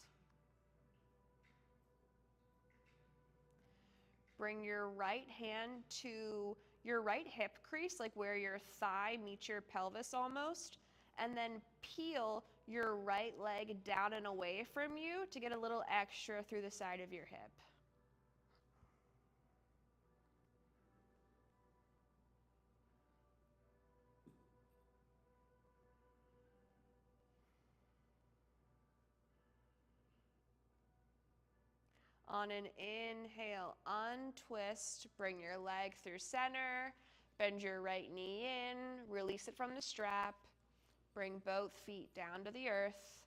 Speaker 1: Bring your right hand to your right hip crease, like where your thigh meets your pelvis almost, and then peel your right leg down and away from you to get a little extra through the side of your hip. On an inhale, untwist, bring your leg through center, bend your right knee in, release it from the strap, bring both feet down to the earth.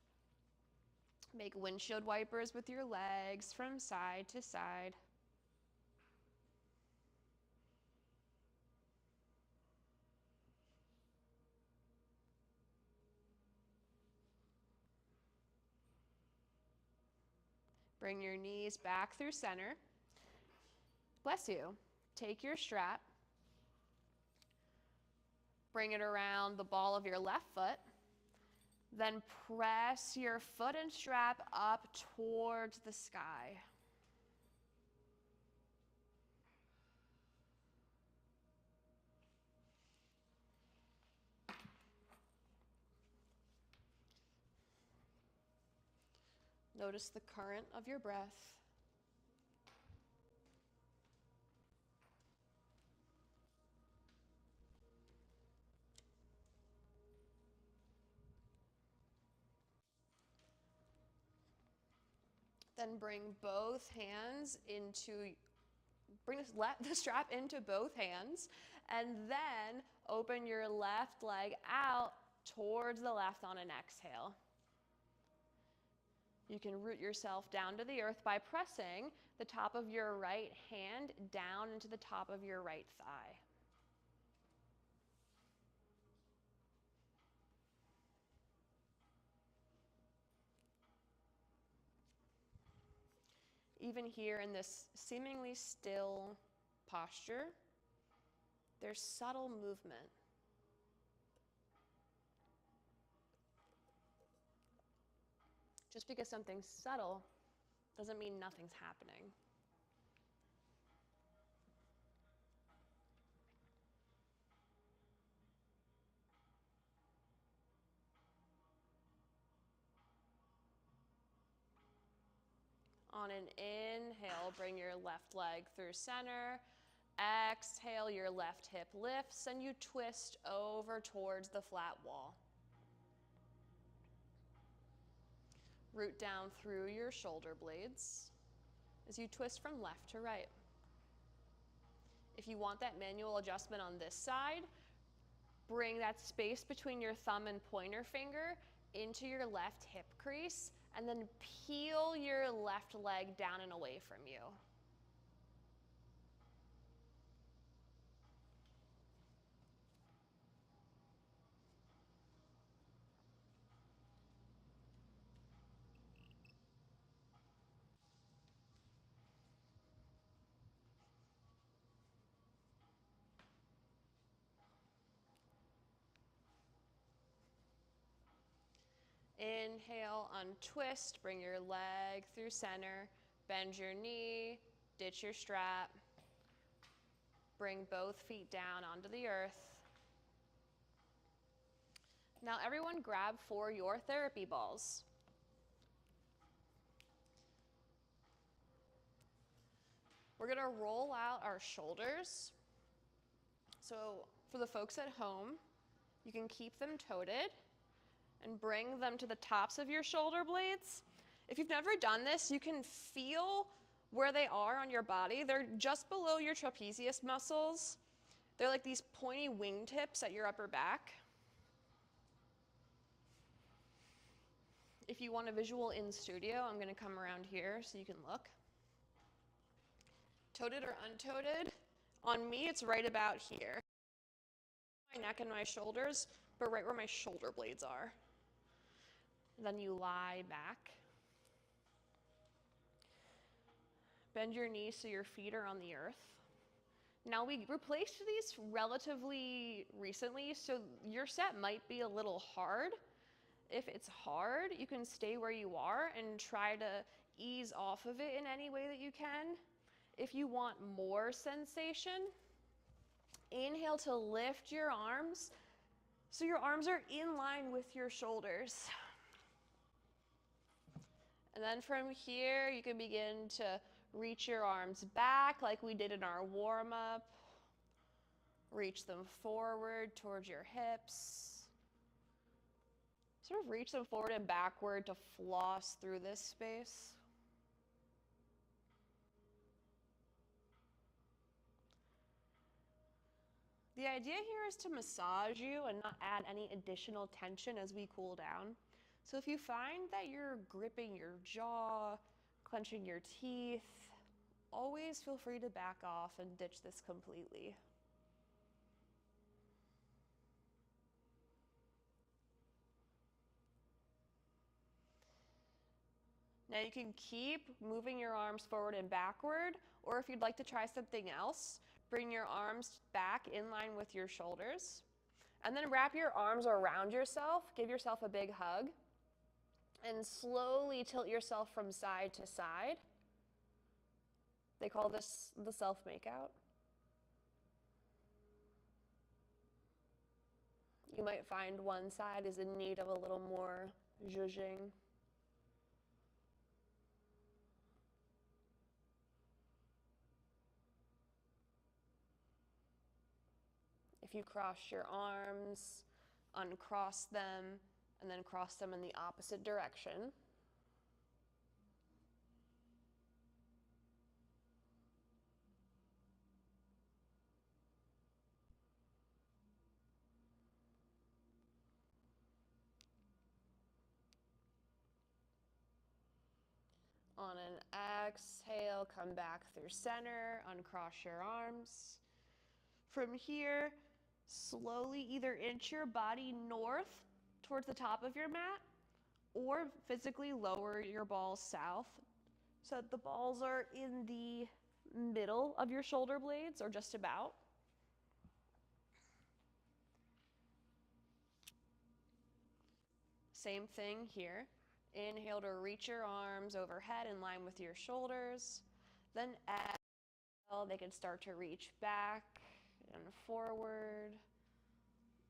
Speaker 1: Make windshield wipers with your legs from side to side. Bring your knees back through center. Bless you. Take your strap. Bring it around the ball of your left foot. Then press your foot and strap up towards the sky. Notice the current of your breath. Then bring both hands bring the strap into both hands, and then open your left leg out towards the left on an exhale. You can root yourself down to the earth by pressing the top of your right hand down into the top of your right thigh. Even here in this seemingly still posture, there's subtle movement. Just because something's subtle doesn't mean nothing's happening. On an inhale, bring your left leg through center. Exhale, your left hip lifts and you twist over towards the flat wall. Root down through your shoulder blades as you twist from left to right. If you want that manual adjustment on this side, bring that space between your thumb and pointer finger into your left hip crease and then peel your left leg down and away from you. Inhale, untwist, bring your leg through center, bend your knee, ditch your strap, bring both feet down onto the earth. Now everyone grab for your therapy balls. We're gonna roll out our shoulders. So for the folks at home, you can keep them toted and bring them to the tops of your shoulder blades. If you've never done this, you can feel where they are on your body. They're just below your trapezius muscles. They're like these pointy wingtips at your upper back. If you want a visual in studio, I'm gonna come around here so you can look. Toted or untoted, on me it's right about here. My neck and my shoulders, but right where my shoulder blades are. Then you lie back. Bend your knees so your feet are on the earth. Now we replaced these relatively recently, so your set might be a little hard. If it's hard, you can stay where you are and try to ease off of it in any way that you can. If you want more sensation, inhale to lift your arms so your arms are in line with your shoulders. And then from here, you can begin to reach your arms back like we did in our warm-up. Reach them forward towards your hips. Sort of reach them forward and backward to floss through this space. The idea here is to massage you and not add any additional tension as we cool down. So if you find that you're gripping your jaw, clenching your teeth, always feel free to back off and ditch this completely. Now you can keep moving your arms forward and backward, or if you'd like to try something else, bring your arms back in line with your shoulders. And then wrap your arms around yourself, give yourself a big hug, and slowly tilt yourself from side to side. They call this the self-makeout. You might find one side is in need of a little more zhuzhing. If you cross your arms, uncross them, and then cross them in the opposite direction. On an exhale, come back through center, uncross your arms. From here, slowly either inch your body north towards the top of your mat or physically lower your balls south so that the balls are in the middle of your shoulder blades or just about. Same thing here. Inhale to reach your arms overhead in line with your shoulders. Then exhale, they can start to reach back and forward,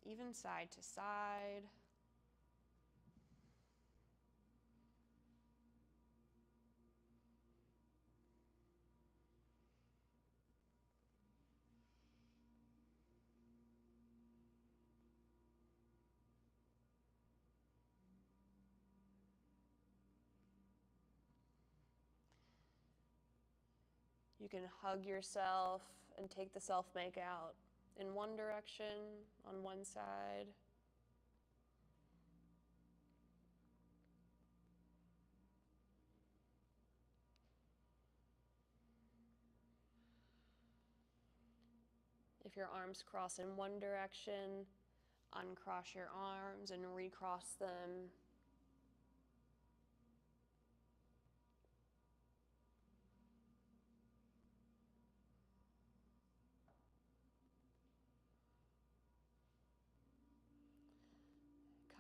Speaker 1: even side to side. You can hug yourself and take the self-makeout in one direction, on one side. If your arms cross in one direction, uncross your arms and recross them.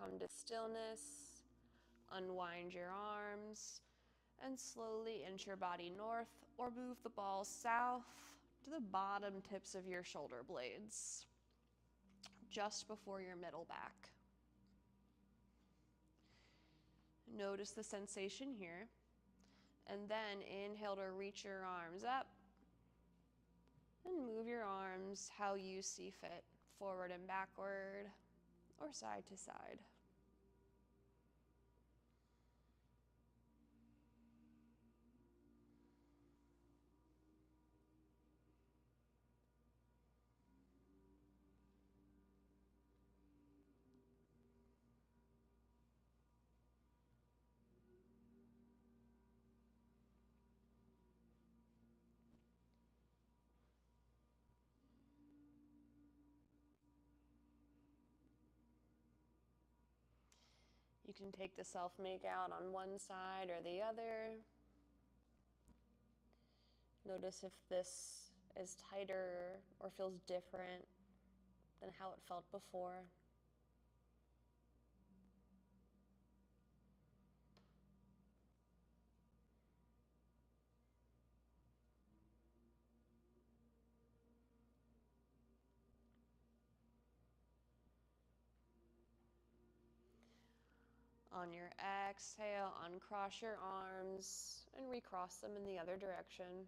Speaker 1: Come to stillness, unwind your arms, and slowly inch your body north or move the balls south to the bottom tips of your shoulder blades, just before your middle back. Notice the sensation here, and then inhale to reach your arms up and move your arms how you see fit, forward and backward or side to side. You can take the self-makeout on one side or the other. Notice if this is tighter or feels different than how it felt before. On your exhale, uncross your arms and recross them in the other direction.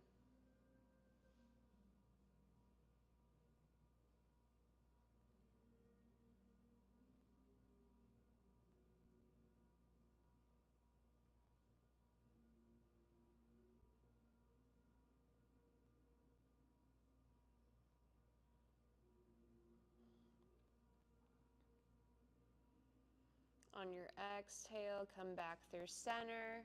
Speaker 1: On your exhale, come back through center.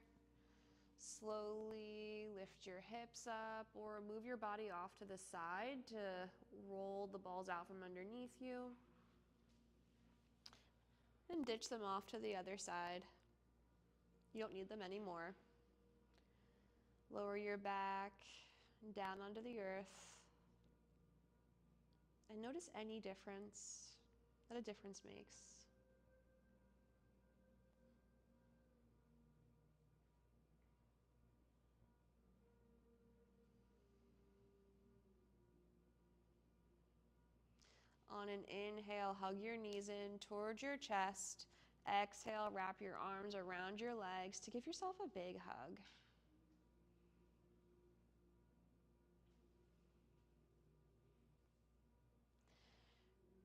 Speaker 1: Slowly lift your hips up or move your body off to the side to roll the balls out from underneath you. And ditch them off to the other side. You don't need them anymore. Lower your back down onto the earth. And notice any difference that a difference makes. On an inhale, hug your knees in towards your chest. Exhale, wrap your arms around your legs to give yourself a big hug.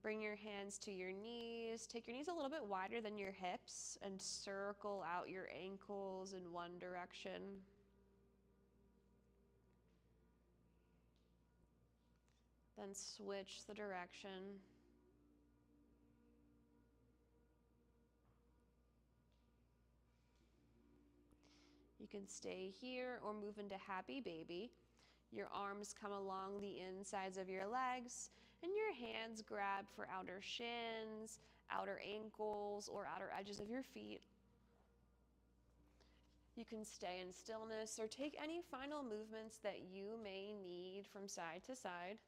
Speaker 1: Bring your hands to your knees. Take your knees a little bit wider than your hips and circle out your ankles in one direction. Then switch the direction. You can stay here or move into happy baby. Your arms come along the insides of your legs and your hands grab for outer shins, outer ankles, or outer edges of your feet. You can stay in stillness or take any final movements that you may need from side to side.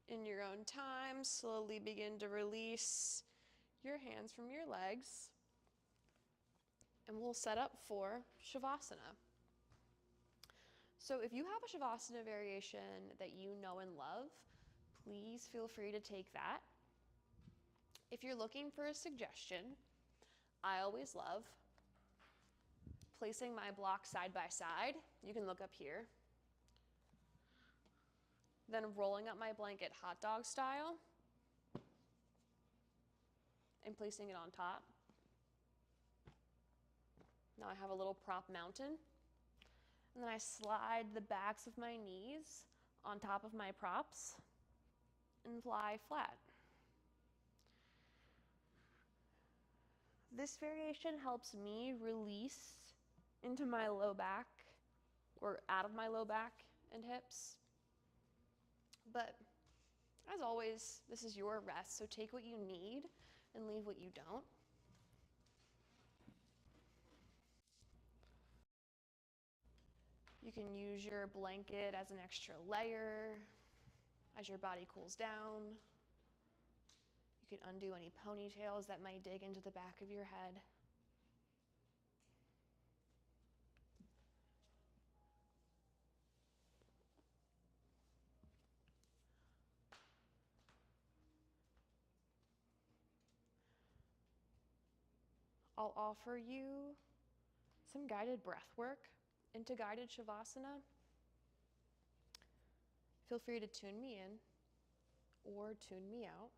Speaker 1: In your own time, slowly begin to release your hands from your legs. And we'll set up for Shavasana. So if you have a Shavasana variation that you know and love, please feel free to take that. If you're looking for a suggestion, I always love placing my blocks side by side. You can look up here. Then rolling up my blanket hot dog style and placing it on top. Now I have a little prop mountain. And then I slide the backs of my knees on top of my props and fly flat. This variation helps me release into my low back or out of my low back and hips. But as always, this is your rest, so take what you need and leave what you don't. You can use your blanket as an extra layer as your body cools down. You can undo any ponytails that might dig into the back of your head. I'll offer you some guided breath work into guided Shavasana. Feel free to tune me in or tune me out.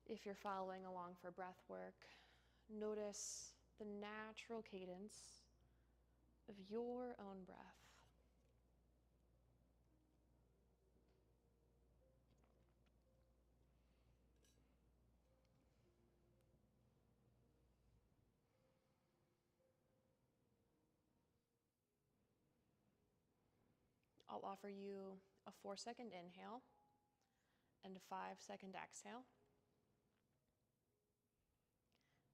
Speaker 1: If you're following along for breath work, notice the natural cadence of your own breath. I'll offer you a 4-second inhale and a 5-second exhale.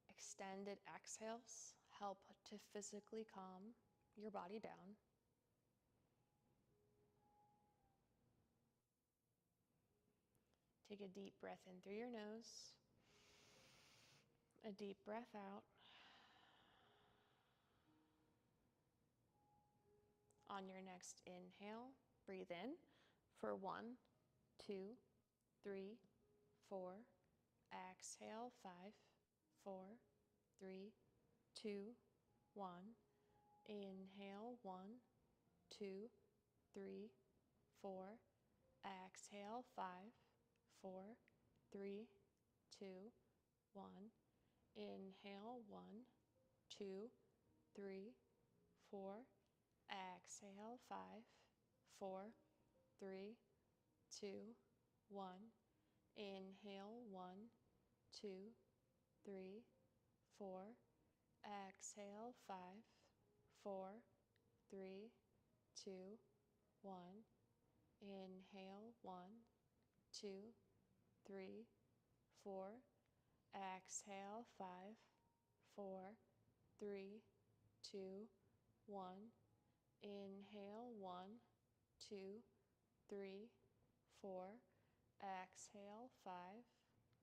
Speaker 1: Extended exhales help to physically calm your body down. Take a deep breath in through your nose, a deep breath out. On your next inhale, breathe in for 1, 2, 3, 4. Exhale, 5, 4, 3, 2, 1. Inhale, 1, 2, 3, 4. Exhale, 5, 4, 3, 2, 1. Inhale, 1, 2, 3, 4. Exhale, 5, 4, 3, 2, 1. Inhale, 1, 2, 3, 4. Exhale, 5, 4, 3, 2, 1. Inhale, 1, 2, 3, 4. Exhale, 5, 4, 3, 2, 1. Inhale, 1, 2, 3, 4. Exhale, 5,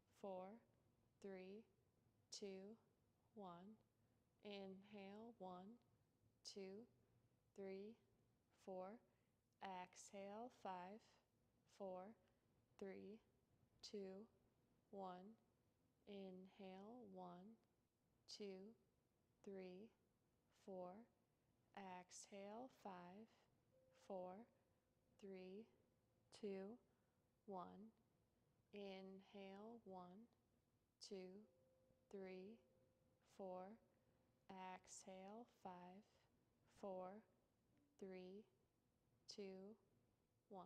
Speaker 1: 4, 3, 2, 1. Inhale, 1, 2, 3, 4. Exhale, 5, 4, 3, 2, 1. Inhale, 1, 2, 3, 4. Exhale, 5, 4, 3, 2, 1. Inhale, 1, 2, 3, 4. Exhale, 5, 4, 3, 2, 1.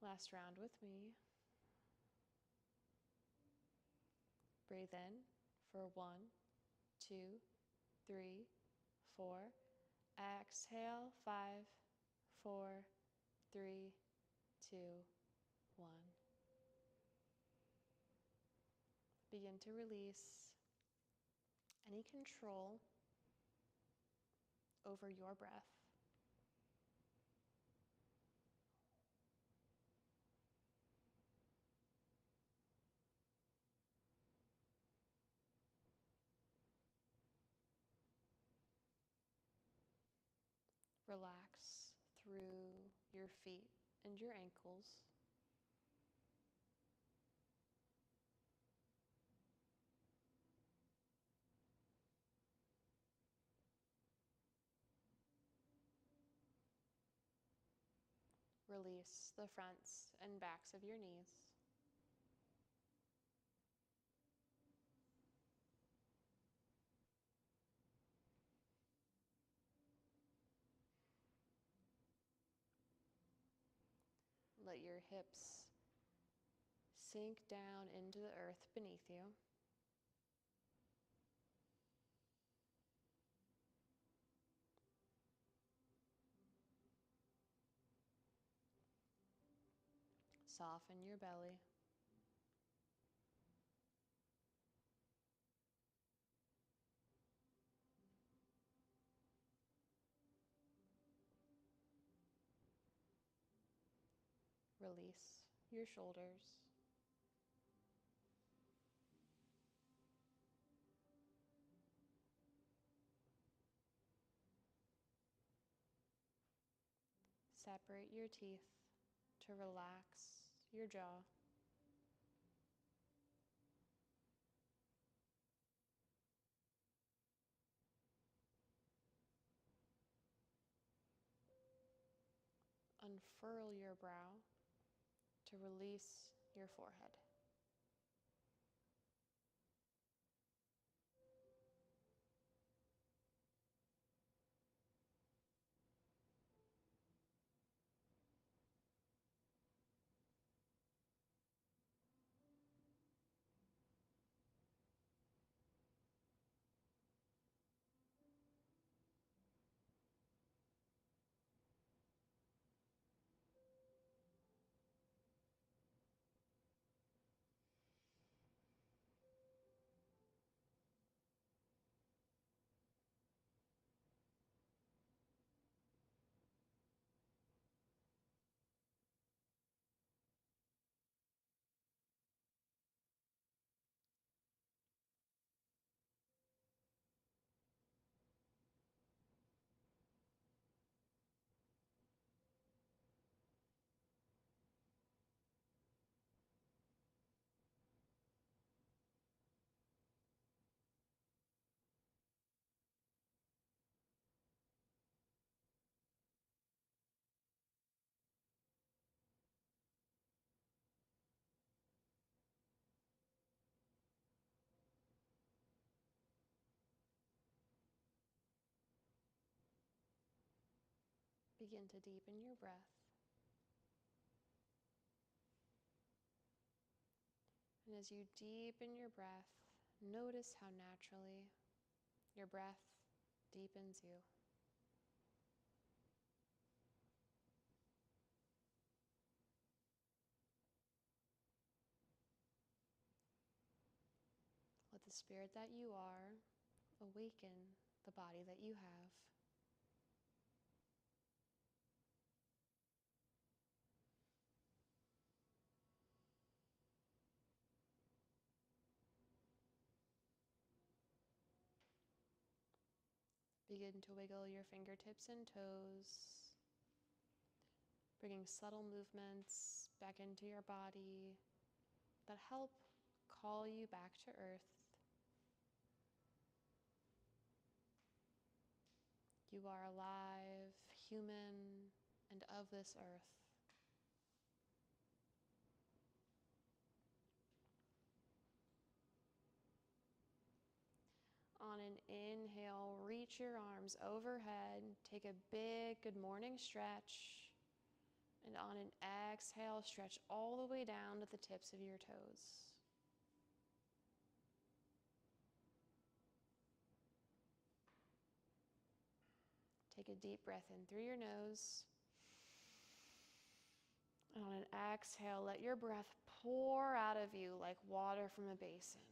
Speaker 1: Last round with me. Breathe in for 1, 2, 3, 4. Exhale, 5, 4, 3, 2, 1. Begin to release any control over your breath. Relax through your feet and your ankles. Release the fronts and backs of your knees. Let your hips sink down into the earth beneath you. Soften your belly. Release your shoulders. Separate your teeth to relax your jaw. Unfurl your brow to release your forehead. Begin to deepen your breath. And as you deepen your breath, notice how naturally your breath deepens you. Let the spirit that you are awaken the body that you have. Begin to wiggle your fingertips and toes, bringing subtle movements back into your body that help call you back to earth. You are alive, human, and of this earth. On an inhale, reach your arms overhead, take a big good morning stretch, and on an exhale, stretch all the way down to the tips of your toes. Take a deep breath in through your nose. And on an exhale, let your breath pour out of you like water from a basin.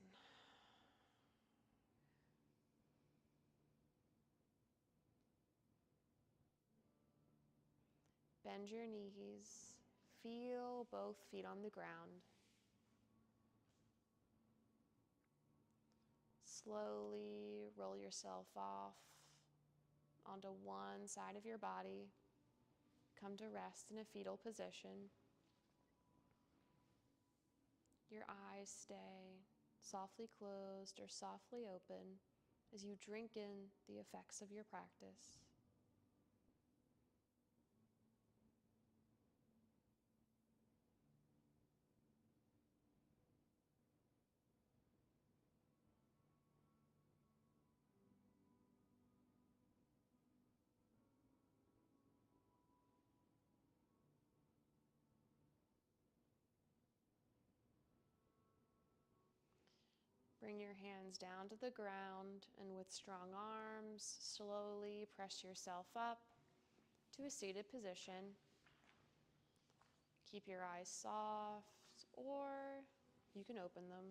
Speaker 1: Bend your knees. Feel both feet on the ground. Slowly roll yourself off onto one side of your body. Come to rest in a fetal position. Your eyes stay softly closed or softly open as you drink in the effects of your practice. Bring your hands down to the ground, and with strong arms, slowly press yourself up to a seated position. Keep your eyes soft, or you can open them.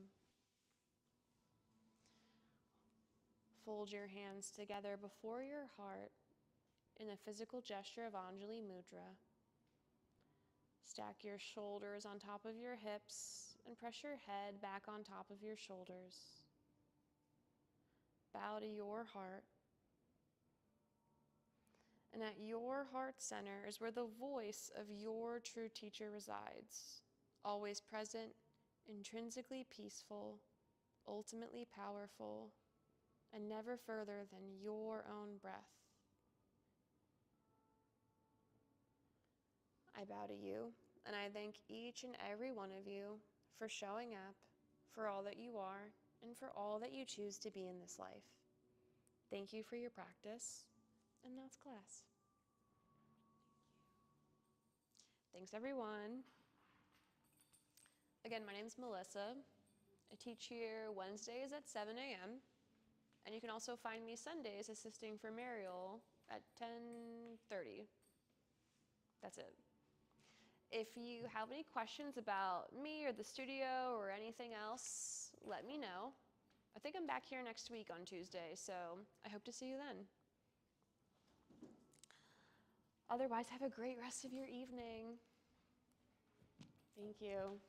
Speaker 1: Fold your hands together before your heart in a physical gesture of Anjali Mudra. Stack your shoulders on top of your hips and press your head back on top of your shoulders. Bow to your heart. And at your heart center is where the voice of your true teacher resides, always present, intrinsically peaceful, ultimately powerful, and never further than your own breath. I bow to you, and I thank each and every one of you for showing up, for all that you are, and for all that you choose to be in this life. Thank you for your practice, and that's class. Thanks, everyone. Again, my name's Melissa. I teach here Wednesdays at 7 a.m., and you can also find me Sundays assisting for Mariel at 10:30. That's it. If you have any questions about me or the studio or anything else, let me know. I think I'm back here next week on Tuesday, so I hope to see you then. Otherwise, have a great rest of your evening. Thank you.